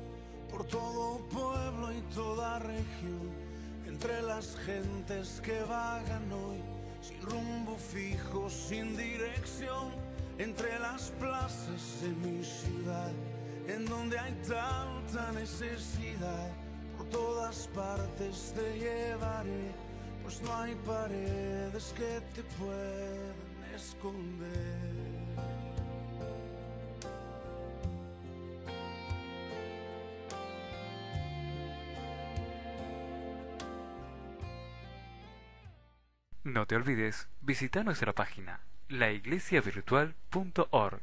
por todo pueblo y toda región, entre las gentes que vagan hoy, sin rumbo fijo, sin dirección, entre las plazas de mi ciudad, en donde hay tanta necesidad. Por todas partes te llevaré, pues no hay paredes que te puedan esconder. No te olvides visitar nuestra página laiglesiavirtual.org